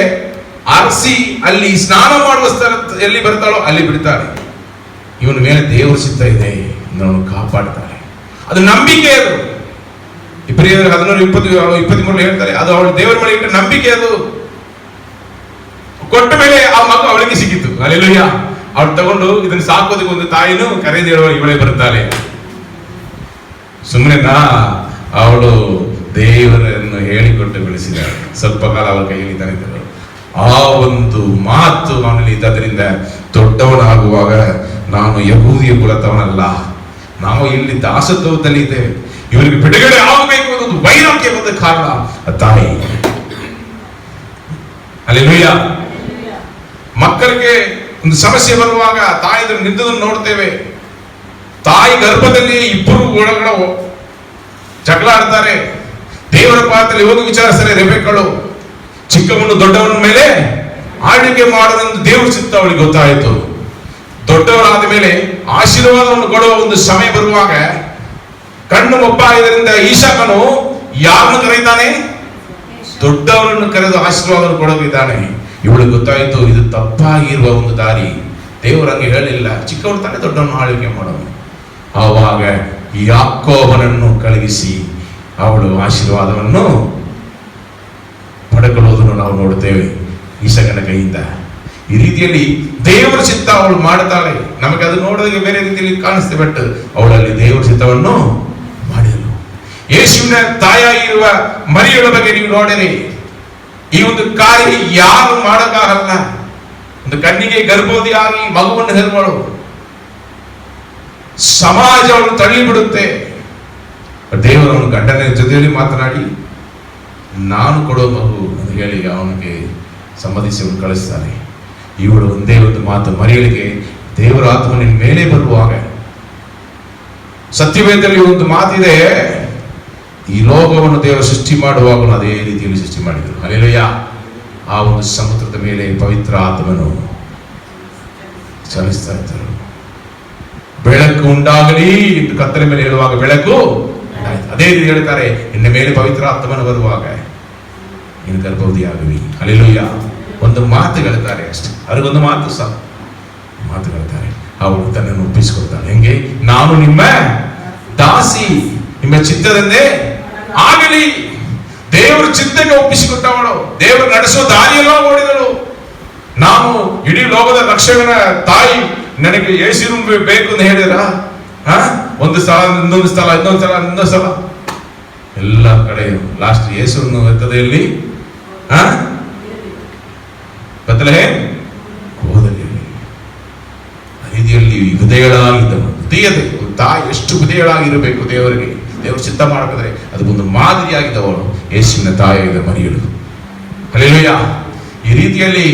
ಆರಿಸಿ ಅಲ್ಲಿ ಸ್ನಾನ ಮಾಡುವ ಸ್ಥಳ ಎಲ್ಲಿ ಬರ್ತಾಳೋ ಅಲ್ಲಿ ಬಿಡ್ತಾಳೆ. ಇವನ ಮೇಲೆ ದೇವರ ಚಿತ್ತ ಇದೆ, ಅವನು ಕಾಪಾಡ್ತಾಳೆ. ಅದು ನಂಬಿಕೆ. ಅದು ಇಬ್ರಿಯರು 11:23 ಹೇಳ್ತಾರೆ, ಅದು ಅವಳು ದೇವರ ಮೇಲೆ ಇಟ್ಟ ನಂಬಿಕೆ. ಅದು ಕೊಟ್ಟ ಮೇಲೆ ಆ ಮಗು ಅವಳಿಗೆ ಸಿಕ್ಕಿತು. ಹಲ್ಲೆಲೂಯಾ. ಅವಳು ತಗೊಂಡು ಇದನ್ನು ಸಾಕೋದಕ್ಕೆ ಒಂದು ತಾಯಿನೂ ಕರೆದು ಹೇಳುವ ಇವಳೇ ಬರುತ್ತಾಳೆ. ಸುಮ್ಮನೆ ಅವಳು ದೇವರನ್ನು ಹೇಳಿಕೊಟ್ಟು ಬೆಳೆಸಿದಾಳೆ. ಸ್ವಲ್ಪ ಕಾಲ ಅವಳ ಕೈಯಲ್ಲಿ ತನಿದ್ದರು. ಆ ಒಂದು ಮಾತು ಅವನಲ್ಲಿ ಇದ್ದದ್ರಿಂದ ದೊಡ್ಡವನಾಗುವಾಗ ನಾನು ಯಹೂದಿಯ ಕುಲದವನಲ್ಲ, ನಾವು ಇಲ್ಲಿ ದಾಸತ್ವದಲ್ಲಿ ಇದ್ದೇವೆ, ಇವರಿಗೆ ಬಿಡುಗಡೆ ಆಗಬೇಕು ಅನ್ನೋದು ವೈರಾಗ್ಯ ಬಂದ ಕಾರಣ ತಾಯಿ. ಹಲ್ಲೆಲೂಯಾ. ಮಕ್ಕಳಿಗೆ ಒಂದು ಸಮಸ್ಯೆ ಬರುವಾಗ ತಾಯಿ ನಿಂತದನ್ನು ನೋಡ್ತೇವೆ. ತಾಯಿ ಗರ್ಭದಲ್ಲಿ ಇಬ್ಬರು ಒಳಗಡೆ ಜಗಳ ಆಡ್ತಾರೆ. ದೇವರ ಪಾತ್ರದಲ್ಲಿ ಹೋಗಿ ವಿಚಾರಿಸ್ತಾರೆ. ರೆಬೆಕ್ಕಳು ಚಿಕ್ಕವನು ದೊಡ್ಡವನ ಮೇಲೆ ಆಳ್ವಿಕೆ ಮಾಡೋದಂತ ದೇವರ ಚಿತ್ತ ಅವಳಿಗೆ ಗೊತ್ತಾಯಿತು. ದೊಡ್ಡವರಾದ ಮೇಲೆ ಆಶೀರ್ವಾದವನ್ನು ಕೊಡುವ ಒಂದು ಸಮಯ ಬರುವಾಗ ಕಣ್ಣು ಮೊಬ್ಬಾಗಿದ್ದರಿಂದ ಈಶಾಕನು ಯಾರನ್ನು ಕರೆಯುತ್ತಾನೆ? ದೊಡ್ಡವರನ್ನು ಕರೆದು ಆಶೀರ್ವಾದವನ್ನು ಕೊಡೋದಿದ್ದಾನೆ. ಇವಳಿಗೆ ಗೊತ್ತಾಯಿತು ಇದು ತಪ್ಪಾಗಿರುವ ಒಂದು ದಾರಿ. ದೇವರಂಗೆ ಹೇಳಿಲ್ಲ, ಚಿಕ್ಕವನು ತಾನೇ ದೊಡ್ಡವನು ಆಳ್ವಿಕೆ ಮಾಡೋನು. ಆವಾಗ ಯಾಕೋಬನನ್ನು ಕಳುಹಿಸಿ ಅವಳು ಆಶೀರ್ವಾದವನ್ನು ಪಡೆಕೊಳ್ಳುವುದನ್ನು ನಾವು ನೋಡುತ್ತೇವೆ ಈಶಕನ ಕೈಯಿಂದ. ಈ ರೀತಿಯಲ್ಲಿ ದೇವರ ಚಿತ್ತ ಅವಳು ಮಾಡುತ್ತಾಳೆ. ನಮಗೆ ಅದು ನೋಡೋದಕ್ಕೆ ಬೇರೆ ರೀತಿಯಲ್ಲಿ ಕಾಣಿಸ್ತದೆ, ಬಟ್ ಅವಳಲ್ಲಿ ದೇವರ ಚಿತ್ತವನ್ನು ಮಾಡಿದಳು. ಯೇಸುವಿನ ತಾಯಿಯಾಗಿರುವ ಮರಿಯಳ ಬಗ್ಗೆ ನೀವು ನೋಡಿರಿ. ಈ ಒಂದು ಕಾರ್ಯ ಯಾರು ಮಾಡೋಕ್ಕಾಗಲ್ಲ. ಒಂದು ಕಣ್ಣಿಗೆ ಗರ್ಭವತಿ ಆಗಿ ಮಗುವನ್ನು ಹೆರುವಳು, ಸಮಾಜ ಅವಳು ತಳ್ಳಿಬಿಡುತ್ತೆ. ದೇವರವನು ಗಂಡನ ಜೊತೆಯಲ್ಲಿ ಮಾತನಾಡಿ ನಾನು ಕೊಡೋ ಮಗು ಅಂತ ಹೇಳಿ ಅವನಿಗೆ ಸಂಬಂಧಿಸಿ ಅವನು ಕಳಿಸ್ತಾನೆ. ಇವಳು ಒಂದೇ ಒಂದು ಮಾತು, ಮರಿಯಳಿಗೆ ದೇವರ ಆತ್ಮ ನಿನ್ನ ಮೇಲೆ ಬರುವಾಗ. ಸತ್ಯವೇದದಲ್ಲಿ ಒಂದು ಮಾತಿದೆ, ಈ ಲೋಕವನ್ನು ದೇವರು ಸೃಷ್ಟಿ ಮಾಡುವಾಗ ಅದೇ ರೀತಿಯಲ್ಲಿ ಸೃಷ್ಟಿ ಮಾಡಿದರು. ಹಲ್ಲೆಲೂಯಾ. ಆ ಒಂದು ಸಮುದ್ರದ ಮೇಲೆ ಪವಿತ್ರ ಆತ್ಮನು ಚಲಿಸ್ತಾ ಇದ್ದರು. ಬೆಳಕು ಉಂಟಾಗಲಿ ಎಂದು ಕತ್ತಲೆ ಮೇಲೆ ಹೇಳುವಾಗ ಬೆಳಕು ಉಂಟಾಯಿತು. ಅದೇ ರೀತಿ ಹೇಳ್ತಾರೆ, ನಿನ್ನ ಮೇಲೆ ಪವಿತ್ರ ಆತ್ಮನು ಬರುವಾಗ ನೀನು ಗರ್ಭವತಿಯಾಗುವಿ. ಹಲ್ಲೆಲೂಯಾ. ಒಂದು ಮಾತು ಹೇಳ್ತಾರೆ ಅಷ್ಟೇ, ಅವ್ರಿಗೊಂದು ಮಾತು ಸಹ ಮಾತು ಹೇಳ್ತಾರೆ. ಅವಳು ತನ್ನನ್ನು ಒಪ್ಪಿಸಿಕೊಳ್ತಾಳೆ. ಹೆಂಗೆ? ನಾನು ನಿಮ್ಮ ದಾಸಿ, ನಿಮ್ಮ ಚಿತ್ತದಂತೆ ಆಗಲಿ. ದೇವರ ಚಿತ್ತಕ್ಕೆ ಒಪ್ಪಿಸಿಕೊಟ್ಟವಳು, ದೇವರು ನಡೆಸುವ ದಾರಿಯೆಲ್ಲ ಓಡಿದಳು. ನಾನು ಇಡೀ ಲೋಕದ ರಕ್ಷಕನ ತಾಯಿ, ನನಗೆ ಯೇಸು ಬೇಕು ಅಂತ ಹೇಳಿದ್ರ ಒಂದು ಸ್ಥಳ ಇನ್ನೊಂದು ಸ್ಥಳ ಇನ್ನೊಂದು ಸ್ಥಳ ಎಲ್ಲ ಕಡೆ ಲಾಸ್ಟ್ ಯೇಸುವನ್ನು ಎತ್ತದೆಯಲ್ಲಿ ಬೆತ್ಲೆಹೇಮ್ ಹೋದಲ್ಲಿ ರೀತಿಯಲ್ಲಿ ಹೃದಯಗಳಾಗಿದ್ದನು. ಹೃದಯದ ತಾಯಿ ಎಷ್ಟು ಹೃದಯಗಳಾಗಿರಬೇಕು ದೇವರಿಗೆ. ದೇವರು ಚಿತ್ತ ಮಾಡಬೇಕಾದ್ರೆ ಅದು ಒಂದು ಮಾದರಿಯಾಗಿದ್ದವಳು ಯೇಸುವಿನ ತಾಯಿಯಾಗಿದ್ದ ಮರಿಯಳು. ಹಲ್ಲೆಲೂಯಾ. ಈ ರೀತಿಯಲ್ಲಿ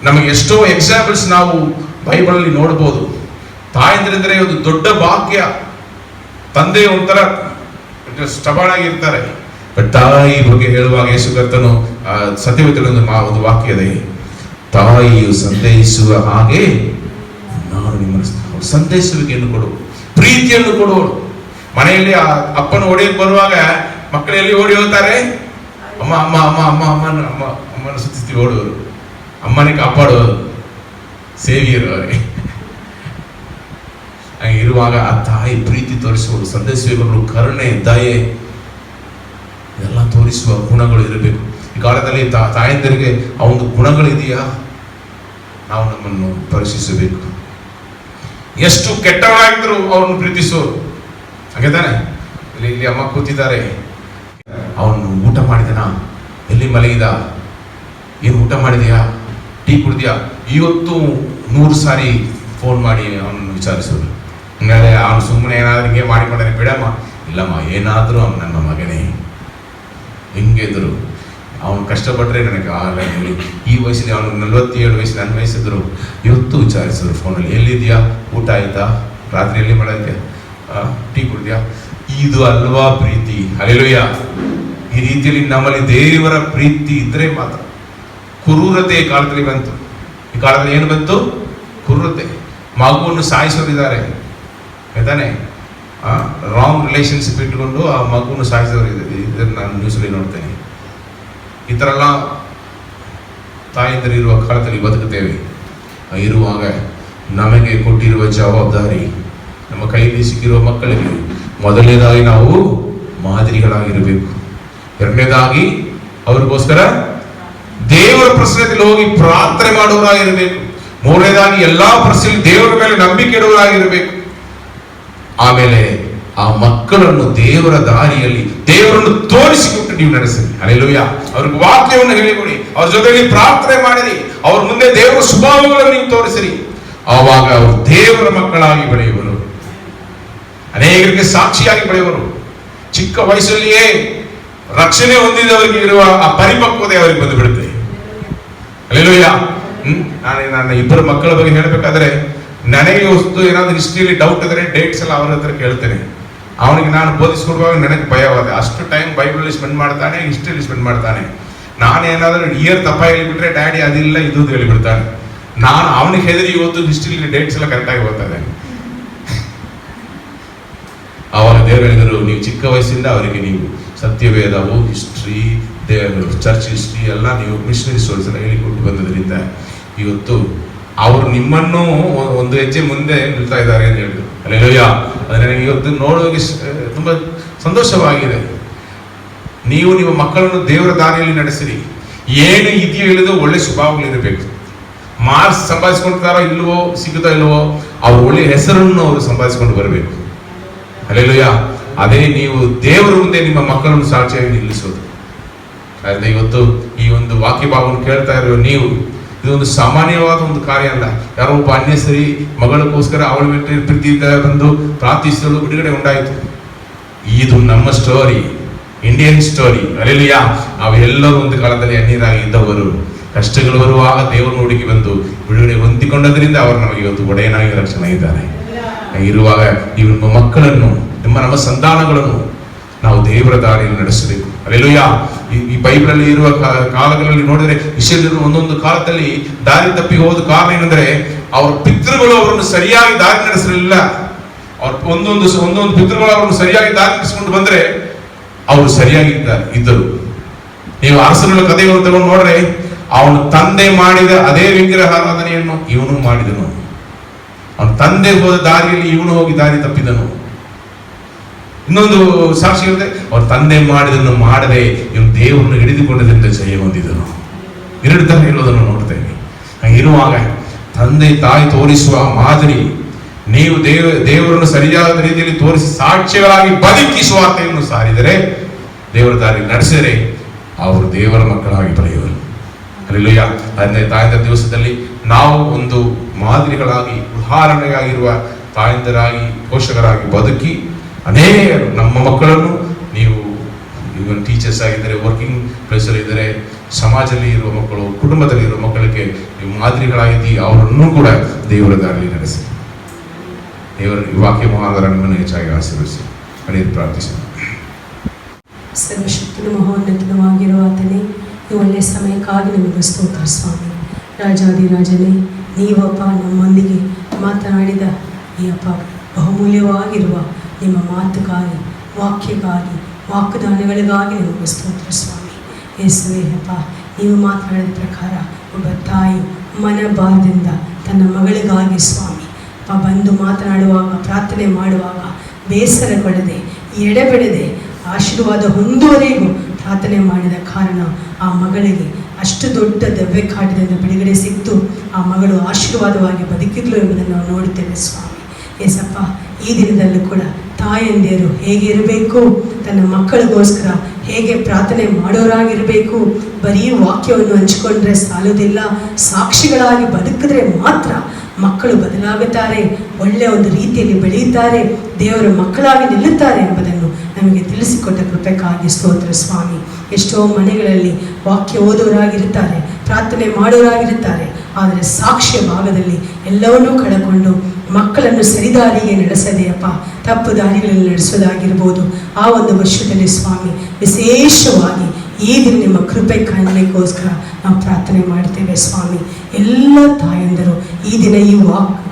ನಮಗೆ ಎಷ್ಟೋ ಎಕ್ಸಾಂಪಲ್ಸ್ ನಾವು ಬೈಬಲ್ ಅಲ್ಲಿ ನೋಡಬಹುದು. ತಾಯಂದಿರೆಂದರೆ ಒಂದು ದೊಡ್ಡ ಭಾಗ್ಯ. ತಂದೆ ಒಂಥರ ಸ್ಟಬಾನ್ ಆಗಿರ್ತಾರೆ, ಬಟ್ ತಾಯಿ ಬಗ್ಗೆ ಹೇಳುವಾಗ ಯೇಸು ಕರ್ತನು ಸತ್ಯವೇದದಲ್ಲಿ ಒಂದು ವಾಕ್ಯ ಇದೆ, ತಾಯಿಯು ಸಂದೇಹಿಸುವ ಹಾಗೆ ನಾನು ನಿಮ್ಮನ್ನು ಸಂದೇಶಿಸುವಿಕೆಯನ್ನು ಕೊಡು, ಪ್ರೀತಿಯನ್ನು ಕೊಡುವಳು. ಮನೆಯಲ್ಲಿ ಅಪ್ಪನ ಹೊಡೆಯಕ್ಕೆ ಬರುವಾಗ ಮಕ್ಕಳು ಎಲ್ಲಿ ಓಡಿ ಹೋಗ್ತಾರೆ? ಅಮ್ಮ ಅಮ್ಮ ಅಮ್ಮ ಅಮ್ಮ ಅಮ್ಮನ ಅಮ್ಮ ಅಮ್ಮನ ಸುತ್ತಿ ಓಡುವರು, ಅಮ್ಮನೇ ಕಾಪಾಡುವರು, ಸೇವಿಯರು ಅವರೇ. ಇರುವಾಗ ಆ ತಾಯಿ ಪ್ರೀತಿ ತೋರಿಸುವರು, ಸದಸ್ಯಗಳು ಕರುಣೆ, ದಯೆ ಎಲ್ಲ ತೋರಿಸುವ ಗುಣಗಳು ಇರಬೇಕು. ಈ ಕಾಲದಲ್ಲಿ ತಾಯಂದಿರಿಗೆ ಆ ಒಂದು ಗುಣಗಳಿದೆಯಾ? ನಾವು ನಮ್ಮನ್ನು ಪರೀಕ್ಷಿಸಬೇಕು. ಎಷ್ಟು ಕೆಟ್ಟವರಾಗಿದ್ರು ಅವರನ್ನು ಪ್ರೀತಿಸೋರು, ಹಾಗೆ ತಾನೆ? ಇಲ್ಲಿ ಅಮ್ಮ ಕೂತಿದ್ದಾರೆ, ಅವನು ಊಟ ಮಾಡಿದನಾ, ಎಲ್ಲಿ ಮಲಗಿದ, ಏನು ಊಟ ಮಾಡಿದೆಯಾ, ಟೀ ಕುಡಿದ್ಯಾ, ಇವತ್ತು 100 ಸಾರಿ ಫೋನ್ ಮಾಡಿ ಅವನನ್ನು ವಿಚಾರಿಸೋದು. ಆಮೇಲೆ ಅವನು ಸುಮ್ಮನೆ ಏನಾದ್ರು ಹಿಂಗೆ ಮಾಡಿಕೊಂಡಾನೆ, ಬಿಡಮ್ಮ, ಇಲ್ಲಮ್ಮ ಏನಾದರೂ ಅವನು ನನ್ನ ಮಗನೇ, ಹೆಂಗಿದ್ರು ಅವನು ಕಷ್ಟಪಟ್ಟರೆ ನನಗೆ ಆಗಲ್ಲ. ಈ ವಯಸ್ಸಲ್ಲಿ ಅವನು 47 ವಯಸ್ಸು, ನನ್ನ ವಯಸ್ಸಿದ್ರು, ಇವತ್ತು ವಿಚಾರಿಸಿದ್ರು ಫೋನಲ್ಲಿ, ಎಲ್ಲಿದೆಯಾ, ಊಟ ಆಯ್ತಾ, ರಾತ್ರಿ ಎಲ್ಲಿ ಮಾಡೈತೆ, ಟೀ ಕುಡಿದ್ಯಾ? ಇದು ಅಲ್ವಾ ಪ್ರೀತಿ? ಹಲ್ಲೆಲೂಯಾ. ಈ ರೀತಿಯಲ್ಲಿ ನಮ್ಮಲ್ಲಿ ದೇವರ ಪ್ರೀತಿ ಇದ್ರೆ ಮಾತ್ರ. ಕ್ರೂರತೆ ಈ ಕಾಲದಲ್ಲಿ ಬಂತು. ಈ ಕಾಲದಲ್ಲಿ ಏನು ಬಂತು? ಕ್ರೂರತೆ. ಮಗುವನ್ನು ಸಾಯಿಸೋರಿದ್ದಾರೆ, ಆಯ್ತಾನೆ? ರಾಂಗ್ ರಿಲೇಶನ್ಶಿಪ್ ಇಟ್ಕೊಂಡು ಆ ಮಗುವನ್ನು ಸಾಯಿಸೋರು ಇದನ್ನು ನಾನು ನ್ಯೂಸಲ್ಲಿ ನೋಡ್ತೇನೆ. ಈ ಥರ ಎಲ್ಲ ತಾಯಂದಿರು ಇರುವ ಕಾಲದಲ್ಲಿ ಬದುಕುತ್ತೇವೆ. ಇರುವಾಗ ನಮಗೆ ಕೊಟ್ಟಿರುವ ಜವಾಬ್ದಾರಿ, ನಮ್ಮ ಕೈಯಲ್ಲಿ ಸಿಕ್ಕಿರುವ ಮಕ್ಕಳಿಗೆ ಮೊದಲನೇದಾಗಿ ನಾವು ಮಾದರಿಗಳಾಗಿರಬೇಕು. ಎರಡನೇದಾಗಿ ಅವ್ರಿಗೋಸ್ಕರ ದೇವರ ಪ್ರಸನ್ನತೆಯಲ್ಲಿ ಹೋಗಿ ಪ್ರಾರ್ಥನೆ ಮಾಡುವವರಾಗಿರಬೇಕು. ಮೂರನೇದಾಗಿ ಎಲ್ಲಾ ಪರಿಸ್ಥಿತಿಯಲ್ಲಿ ದೇವರ ಮೇಲೆ ನಂಬಿಕೆ ಇಡುವವರಾಗಿರಬೇಕು. ಆಮೇಲೆ ಆ ಮಕ್ಕಳನ್ನು ದೇವರ ದಾರಿಯಲ್ಲಿ ದೇವರನ್ನು ತೋರಿಸಿಕೊಟ್ಟು ನೀವು ನಡೆಸಿರಿ. ಹಲ್ಲೆಲೂಯಾ. ಅವ್ರಿಗೆ ವಾಕ್ಯವನ್ನು ಹೇಳಿಕೊಡಿ, ಅವ್ರ ಜೊತೆಯಲ್ಲಿ ಪ್ರಾರ್ಥನೆ ಮಾಡಿರಿ, ಅವ್ರ ಮುಂದೆ ದೇವರ ಸ್ವಭಾವಗಳನ್ನು ನೀವು ತೋರಿಸಿರಿ. ಆವಾಗ ಅವರು ದೇವರ ಮಕ್ಕಳಾಗಿ ಬೆಳೆಯುವರು, ಅನೇಕರಿಗೆ ಸಾಕ್ಷಿಯಾಗಿ ಬೆಳೆಯುವರು. ಚಿಕ್ಕ ವಯಸ್ಸಲ್ಲಿಯೇ ರಕ್ಷಣೆ ಹೊಂದಿದವರಿಗೆ ಇರುವ ಆ ಪರಿಪಕ್ವತೆ ಅವರಿಗೆ ಬಂದು ಬಿಡುತ್ತೆ. ಹಲ್ಲೆಲೂಯಾ. ನನ್ನ 2 ಮಕ್ಕಳ ಬಗ್ಗೆ ಹೇಳಬೇಕಾದ್ರೆ, ನನಗೆ ವಸ್ತು ಏನಾದ್ರು ಹಿಸ್ಟ್ರಿಯಲ್ಲಿ ಡೌಟ್ ಇದ್ರೆ ಡೇಟ್ಸ್ ಎಲ್ಲ ಅವರ ಹತ್ರ ಕೇಳ್ತೇನೆ. ಅವನಿಗೆ ನಾನು ಬೋಧಿಸ್ಕೊಡುವಾಗ ನನಗೆ ಭಯವಾದ, ಅಷ್ಟು ಟೈಮ್ ಬೈಬಲ್ ಸ್ಪೆಂಡ್ ಮಾಡ್ತಾನೆ, ಹಿಸ್ಟ್ರಿಯಲ್ಲಿ ಸ್ಪೆಂಡ್ ಮಾಡ್ತಾನೆ. ನಾನು ಏನಾದರೂ ಇಯರ್ ತಪ್ಪ ಹೇಳಿಬಿಟ್ರೆ ಡ್ಯಾಡಿ ಅದಿಲ್ಲ ಇದು ಹೇಳಿಬಿಡ್ತಾನೆ. ನಾನು ಅವನಿಗೆ ಹೆದರಿ ಇವತ್ತು ಹಿಸ್ಟ್ರಿಯಲ್ಲಿ ಡೇಟ್ಸ್ ಎಲ್ಲ ಕರೆಕ್ಟಾಗಿ ಓದ್ತಾನೆ. ಅವಾಗ ದೇವರು ಹೇಳಿದರು, ನೀವು ಚಿಕ್ಕ ವಯಸ್ಸಿಂದ ಅವರಿಗೆ ನೀವು ಸತ್ಯವೇದವು, ಹಿಸ್ಟ್ರಿ, ಚರ್ಚ್ ಹಿಸ್ಟ್ರಿ ಎಲ್ಲ ನೀವು ಮಿಷನರಿ ಸ್ಟೋರೀಸ್ ಎಲ್ಲ ಹೇಳಿಕೊಟ್ಟು ಬಂದದ್ರಿಂದ ಇವತ್ತು ಅವರು ನಿಮ್ಮನ್ನು ಒಂದು ಹೆಜ್ಜೆ ಮುಂದೆ ನಿಲ್ತಾ ಇದ್ದಾರೆ ಅಂತ ಹೇಳಿದ್ರು. ಹಲ್ಲೆಲೂಯಾ. ಅದು ನನಗೆ ಇವತ್ತು ನೋಡುವಾಗ ತುಂಬಾ ಸಂತೋಷವಾಗಿದೆ. ನೀವು ನಿಮ್ಮ ಮಕ್ಕಳನ್ನು ದೇವರ ದಾರಿಯಲ್ಲಿ ನಡೆಸಿರಿ. ಏನು ಇದೆಯೋ ಇಲ್ಲದೋ ಒಳ್ಳೆ ಸ್ವಭಾವಗಳಿರಬೇಕು. ಮಾರ್ಕ್ಸ್ ಸಂಪಾದಿಸ್ಕೊಳ್ತಾರೋ ಇಲ್ವೋ, ಸಿಗುತ್ತೋ ಇಲ್ವೋ, ಅವ್ರ ಒಳ್ಳೆ ಹೆಸರನ್ನು ಅವರು ಸಂಪಾದಿಸ್ಕೊಂಡು ಬರಬೇಕು. ಹಲ್ಲೆಲೂಯಾ. ಅದೇ ನೀವು ದೇವರ ಮುಂದೆ ನಿಮ್ಮ ಮಕ್ಕಳನ್ನು ಸಾಕ್ಷಿಯಾಗಿ ನಿಲ್ಲಿಸೋದು. ಅದೇ ಇವತ್ತು ಈ ಒಂದು ವಾಕ್ಯ ಭಾಗವನ್ನು ಕೇಳ್ತಾ ಇರೋ ನೀವು, ಇದೊಂದು ಸಾಮಾನ್ಯವಾದ ಒಂದು ಕಾರ್ಯ ಅಲ್ಲ. ಯಾರೋ ಒಬ್ಬ ಅನ್ಯಸರಿ ಮಗಳಿಗೋಸ್ಕರ ಅವಳ ಮೇಲೆ ಪ್ರೀತಿಯಿಂದ ಬಂದು ಪ್ರಾರ್ಥಿಸಲು ಬಿಡುಗಡೆ ಉಂಟಾಯಿತು. ಇದು ನಮ್ಮ ಸ್ಟೋರಿ, ಇಂಡಿಯನ್ ಸ್ಟೋರಿ. ಹಲ್ಲೆಲೂಯಾ. ಅವೆಲ್ಲರೂ ಒಂದು ಕಾಲದಲ್ಲಿ ಅನ್ಯರಾಗಿ ಇದ್ದವರು ಕಷ್ಟಗಳು ಬರುವಾಗ ದೇವರನ್ನು ಹುಡುಕಿ ಬಂದು ಬಿಡುಗಡೆ ಹೊಂದಿಕೊಂಡದ್ರಿಂದ ಅವರು ನಮಗೆ ಇವತ್ತು ಒಡೆಯನಾಗಿ ರಕ್ಷಣೆ ಇದ್ದಾರೆ. ಇರುವಾಗ ನಿಮ್ಮ ಮಕ್ಕಳನ್ನು, ನಮ್ಮ ಸಂತಾನಗಳನ್ನು ನಾವು ದೇವರ ದಾರಿಯಲ್ಲಿ ನಡೆಸಬೇಕು. ಹಲ್ಲೆಲೂಯಾ. ಈ ಬೈಬಲಲ್ಲಿ ಇರುವ ಕಾಲಗಳಲ್ಲಿ ನೋಡಿದ್ರೆ, ಇಸ್ರಾಯೇಲರು ಒಂದೊಂದು ಕಾಲದಲ್ಲಿ ದಾರಿ ತಪ್ಪಿ ಹೋದ ಕಾರಣ ಏನಂದ್ರೆ, ಅವ್ರ ಪಿತೃಗಳು ಅವರನ್ನು ಸರಿಯಾಗಿ ದಾರಿ ನಡೆಸಲಿಲ್ಲ. ಅವ್ರ ಒಂದೊಂದು ಪಿತೃಗಳು ಅವರನ್ನು ಸರಿಯಾಗಿ ದಾರಿ ನಡೆಸಿಕೊಂಡು ಬಂದ್ರೆ ಅವರು ಸರಿಯಾಗಿ ಇದ್ದರು. ನೀವು ಅರಸನ ಕಥೆಗಳನ್ನು ತಗೊಂಡು ನೋಡ್ರೆ, ಅವನು ತಂದೆ ಮಾಡಿದ ಅದೇ ವಿಗ್ರಹ ಆರಾಧನೆಯನ್ನು ಇವನು ಮಾಡಿದನು. ಅವನ ತಂದೆ ಹೋದ ದಾರಿಯಲ್ಲಿ ಇವನು ಹೋಗಿ ದಾರಿ ತಪ್ಪಿದನು. ಇನ್ನೊಂದು ಸಾಕ್ಷಿ ಇರುತ್ತೆ, ಅವ್ರ ತಂದೆ ಮಾಡಿದನ್ನು ಮಾಡದೆ ಇವನು ದೇವರನ್ನು ಹಿಡಿದುಕೊಂಡದಿಂದ ಜಯ ಹೊಂದಿದನು. 2 ತರ ಹೇಳೋದನ್ನು ನೋಡ್ತೇವೆ. ಇರುವಾಗ ತಂದೆ ತಾಯಿ ತೋರಿಸುವ ಮಾದರಿ, ನೀವು ದೇವರನ್ನು ಸರಿಯಾದ ರೀತಿಯಲ್ಲಿ ತೋರಿಸಿ ಸಾಕ್ಷ್ಯಗಳಾಗಿ ಬದುಕಿ ಸುವಾರ್ತೆಯನ್ನು ಸಾರಿದರೆ, ದೇವರ ದಾರಿ ನಡೆಸಿದರೆ ಅವರು ದೇವರ ಮಕ್ಕಳಾಗಿ ಬೆಳೆಯುವರು. ಹಲ್ಲೆಲೂಯಾ. ತಂದೆ ತಾಯಿಯ ದಿವಸದಲ್ಲಿ ನಾವು ಒಂದು ಮಾದರಿಗಳಾಗಿ, ಉದಾಹರಣೆಯಾಗಿರುವ ತಾಯಂದಿರಾಗಿ, ಪೋಷಕರಾಗಿ ಬದುಕಿ ಅನೇಕರು ನಮ್ಮ ಮಕ್ಕಳನ್ನು, ನೀವು ಇವನ್ ಟೀಚರ್ಸ್ ಆಗಿದ್ದರೆ, ವರ್ಕಿಂಗ್ ಪ್ಲೇಸಲ್ಲಿ ಇದ್ದರೆ, ಸಮಾಜದಲ್ಲಿ ಇರುವ ಮಕ್ಕಳು, ಕುಟುಂಬದಲ್ಲಿ ಇರುವ ಮಕ್ಕಳಿಗೆ ನೀವು ಮಾದರಿಗಳಾಗಿದ್ದು ಅವರನ್ನು ಕೂಡ ದೇವರ ದಾರಿಯಲ್ಲಿ ನಡೆಸಿ. ದೇವರ ವಾಕ್ಯ ಮುಖಾಂತರ ನಿಮ್ಮನ್ನು ಹೆಚ್ಚಾಗಿ ಆಶೀರ್ವದಿಸಿ. ಕಡೆಯಲ್ಲಿ ಪ್ರಾರ್ಥಿಸೋಣ. ಸರ್ವಶಕ್ತನು ಮಹೋನ್ನತನವಾಗಿರುವ ಆತನೇ, ಈ ಒಳ್ಳೆಯ ಸಮಯಕ್ಕಾಗಿ ನಿಮಗೆ ಸ್ತೋತ್ರ ಸ್ವಾಮಿ. ರಾಜಾದಿರಾಜನೇ, ನೀವಪ್ಪ ನಮ್ಮೊಂದಿಗೆ ಮಾತನಾಡಿದ ಈ ಅಪ್ಪ ಬಹುಮೂಲ್ಯವಾಗಿರುವ ನಿಮ್ಮ ಮಾತುಗಾಗಿ, ವಾಕ್ಯಕ್ಕಾಗಿ, ವಾಗ್ದಾನಗಳಿಗಾಗಿ ನಿಮಗೆ ಸ್ತೋತ್ರ ಸ್ವಾಮಿ. ಯೇಸುವೇ ಅಪ್ಪ, ನೀವು ಮಾತನಾಡಿದ ಪ್ರಕಾರ ಒಬ್ಬ ತಾಯಿ ಮನಭಾರದಿಂದ ತನ್ನ ಮಗಳಿಗಾಗಿ ಸ್ವಾಮಿ ಬಂದು ಮಾತನಾಡುವಾಗ, ಪ್ರಾರ್ಥನೆ ಮಾಡುವಾಗ ಬೇಸರಗೊಳ್ಳದೆ, ಎಡೆಬಿಡದೆ, ಆಶೀರ್ವಾದ ಹೊಂದುವರೆಗೂ ಪ್ರಾರ್ಥನೆ ಮಾಡಿದ ಕಾರಣ ಆ ಮಗಳಿಗೆ ಅಷ್ಟು ದೊಡ್ಡ ದೆವ್ವಕಾಟದಿಂದ ಬಿಡುಗಡೆ ಸಿಕ್ತು. ಆ ಮಗಳು ಆಶೀರ್ವಾದವಾಗಿ ಬದುಕಿದ್ಲು ಎಂಬುದನ್ನು ನಾವು ನೋಡುತ್ತೇವೆ ಸ್ವಾಮಿ. ಏಸಪ್ಪ, ಈ ದಿನದಲ್ಲೂ ಕೂಡ ತಾಯಂದಿರು ಹೇಗೆ ಇರಬೇಕು, ತನ್ನ ಮಕ್ಕಳಿಗೋಸ್ಕರ ಹೇಗೆ ಪ್ರಾರ್ಥನೆ ಮಾಡೋರಾಗಿರಬೇಕು, ಬರೀ ವಾಕ್ಯವನ್ನು ಹಂಚಿಕೊಂಡ್ರೆ ಸಾಲೋದಿಲ್ಲ, ಸಾಕ್ಷಿಗಳಾಗಿ ಬದುಕಿದ್ರೆ ಮಾತ್ರ ಮಕ್ಕಳು ಬದಲಾಗುತ್ತಾರೆ, ಒಳ್ಳೆಯ ಒಂದು ರೀತಿಯಲ್ಲಿ ಬೆಳೆಯುತ್ತಾರೆ, ದೇವರ ಮಕ್ಕಳಾಗಿ ನಿಲ್ಲುತ್ತಾರೆ ಎಂಬುದನ್ನು ನಮಗೆ ತಿಳಿಸಿಕೊಟ್ಟ ಕೃಪೆಗಾಗಿ ಸ್ತೋತ್ರ ಸ್ವಾಮಿ. ಎಷ್ಟೋ ಮನೆಗಳಲ್ಲಿ ವಾಕ್ಯ ಓದೋರಾಗಿರುತ್ತಾರೆ, ಪ್ರಾರ್ಥನೆ ಮಾಡೋರಾಗಿರುತ್ತಾರೆ, ಆದರೆ ಸಾಕ್ಷ್ಯ ಭಾಗದಲ್ಲಿ ಎಲ್ಲವನ್ನೂ ಕಳಕೊಂಡು ಮಕ್ಕಳನ್ನು ಸರಿದಾರಿಗೆ ನಡೆಸದೆಯಪ್ಪ ತಪ್ಪು ದಾರಿಗಳಲ್ಲಿ ನಡೆಸೋದಾಗಿರ್ಬೋದು. ಆ ಒಂದು ವರ್ಷದಲ್ಲಿ ಸ್ವಾಮಿ ವಿಶೇಷವಾಗಿ ಈ ದಿನ ನಿಮ್ಮ ಕೃಪೆ ಕಾಣಲಿಕ್ಕೋಸ್ಕರ ನಾವು ಪ್ರಾರ್ಥನೆ ಮಾಡ್ತೇವೆ ಸ್ವಾಮಿ. ಎಲ್ಲ ತಾಯಂದರು ಈ ದಿನ ಈ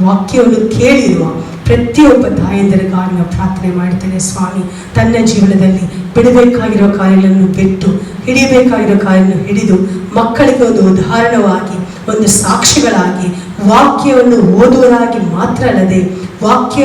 ವಾಕ್ಯವನ್ನು ಕೇಳಿರುವ ಪ್ರತಿಯೊಬ್ಬ ತಾಯಂದರಿಗಾಗಿ ನಾವು ಪ್ರಾರ್ಥನೆ ಮಾಡ್ತೇವೆ ಸ್ವಾಮಿ. ತನ್ನ ಜೀವನದಲ್ಲಿ ಬಿಡಬೇಕಾಗಿರೋ ಕಾರ್ಯಗಳನ್ನು ಬಿಟ್ಟು ಹಿಡಿಯಬೇಕಾಗಿರೋ ಕಾರ್ಯವನ್ನು ಹಿಡಿದು ಮಕ್ಕಳಿಗೆ ಒಂದು ಉದಾಹರಣವಾಗಿ, ಒಂದು ಸಾಕ್ಷಿಗಳಾಗಿ, ವಾಕ್ಯವನ್ನು ಓದುವರಾಗಿ ಮಾತ್ರ ಅಲ್ಲದೆ ವಾಕ್ಯ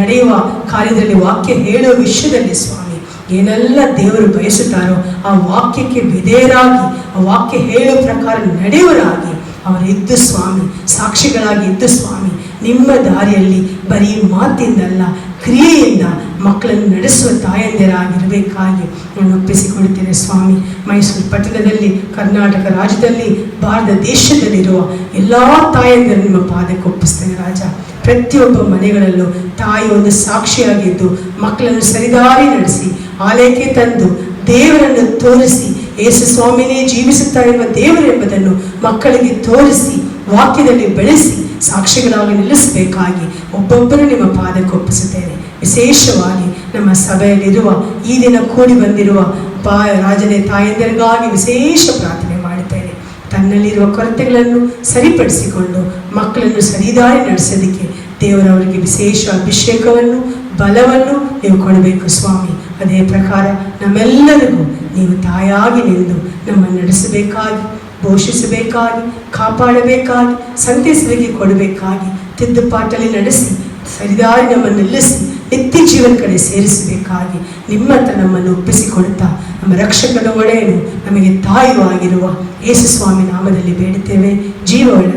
ನಡೆಯುವ ಕಾರ್ಯದಲ್ಲಿ, ವಾಕ್ಯ ಹೇಳುವ ವಿಷಯದಲ್ಲಿ ಸ್ವಾಮಿ ಏನೆಲ್ಲ ದೇವರು ಬಯಸುತ್ತಾರೋ ಆ ವಾಕ್ಯಕ್ಕೆ ವಿಧೇಯರಾಗಿ, ಆ ವಾಕ್ಯ ಹೇಳುವ ಪ್ರಕಾರ ನಡೆಯುವರಾಗಿ ಅವರಿದ್ದು ಸ್ವಾಮಿ, ಸಾಕ್ಷಿಗಳಾಗಿ ಇದ್ದು ಸ್ವಾಮಿ, ನಿಮ್ಮ ದಾರಿಯಲ್ಲಿ ಬರೀ ಮಾತಿಂದಲ್ಲ ಕ್ರಿಯೆಯಿಂದ ಮಕ್ಕಳನ್ನು ನಡೆಸುವ ತಾಯಂದಿರಾಗಿರಬೇಕಾಗಿ ನಾನು ಒಪ್ಪಿಸಿಕೊಡುತ್ತೇನೆ ಸ್ವಾಮಿ. ಮೈಸೂರು ಪಟ್ಟಣದಲ್ಲಿ, ಕರ್ನಾಟಕ ರಾಜ್ಯದಲ್ಲಿ, ಭಾರತ ದೇಶದಲ್ಲಿರುವ ಎಲ್ಲ ತಾಯಂದಿರು ನಿಮ್ಮ ಪಾದಕ್ಕೆ ಒಪ್ಪಿಸ್ತೇನೆ ರಾಜ. ಪ್ರತಿಯೊಬ್ಬ ಮನೆಗಳಲ್ಲೂ ತಾಯಿ ಒಂದು ಸಾಕ್ಷಿಯಾಗಿದ್ದು ಮಕ್ಕಳನ್ನು ಸರಿದಾರಿ ನಡೆಸಿ ಆಲಯಕ್ಕೆ ತಂದು ದೇವರನ್ನು ತೋರಿಸಿ, ಯೇಸು ಸ್ವಾಮಿನೇ ಜೀವಿಸುತ್ತಾ ಇರುವ ದೇವರು ಎಂಬುದನ್ನು ಮಕ್ಕಳಿಗೆ ತೋರಿಸಿ ವಾಕ್ಯದಲ್ಲಿ ಬೆಳೆಸಿ ಸಾಕ್ಷಿಗಳಾಗಿ ನಿಲ್ಲಿಸಬೇಕಾಗಿ ಒಬ್ಬೊಬ್ಬರು ನಿಮ್ಮ ಪಾದಕ್ಕೆ ಒಪ್ಪಿಸುತ್ತೇನೆ. ವಿಶೇಷವಾಗಿ ನಮ್ಮ ಸಭೆಯಲ್ಲಿರುವ ಈ ದಿನ ಕೂಡಿ ಬಂದಿರುವ ರಾಜನೇ ತಾಯಂದಿರಿಗಾಗಿ ವಿಶೇಷ ಪ್ರಾರ್ಥನೆ ಮಾಡುತ್ತೇನೆ. ತನ್ನಲ್ಲಿರುವ ಕೊರತೆಗಳನ್ನು ಸರಿಪಡಿಸಿಕೊಂಡು ಮಕ್ಕಳನ್ನು ಸರಿದಾರಿ ನಡೆಸೋದಕ್ಕೆ ದೇವರವರಿಗೆ ವಿಶೇಷ ಅಭಿಷೇಕವನ್ನು, ಬಲವನ್ನು ನೀವು ಕೊಡಬೇಕು ಸ್ವಾಮಿ. ಅದೇ ಪ್ರಕಾರ ನಮ್ಮೆಲ್ಲರಿಗೂ ನೀವು ತಾಯಾಗಿ ನಿಂತು ನಮ್ಮನ್ನು ನಡೆಸಬೇಕಾಗಿ, ಪೋಷಿಸಬೇಕಾಗಿ, ಕಾಪಾಡಬೇಕಾಗಿ, ಸಂತೈಸುವಿಕೆ ಕೊಡಬೇಕಾಗಿ, ತಿದ್ದುಪಾಟಲ್ಲಿ ನಡೆಸಿ ಸರಿದಾರಿ ನಮ್ಮನ್ನು ನಿಲ್ಲಿಸಿ ನಿತ್ಯ ಜೀವನ ಕಡೆ ಸೇರಿಸಬೇಕಾಗಿ ನಿಮ್ಮ ಹತ್ರ ನಮ್ಮನ್ನು ಒಪ್ಪಿಸಿಕೊಡುತ್ತಾ ನಮ್ಮ ರಕ್ಷಕನ ಒಡೆಯನು ನಮಗೆ ತಾಯಿಯೂ ಆಗಿರುವ ಯೇಸು ಸ್ವಾಮಿ ನಾಮದಲ್ಲಿ ಬೇಡುತ್ತೇವೆ. ಜೀವವುಳ್ಳ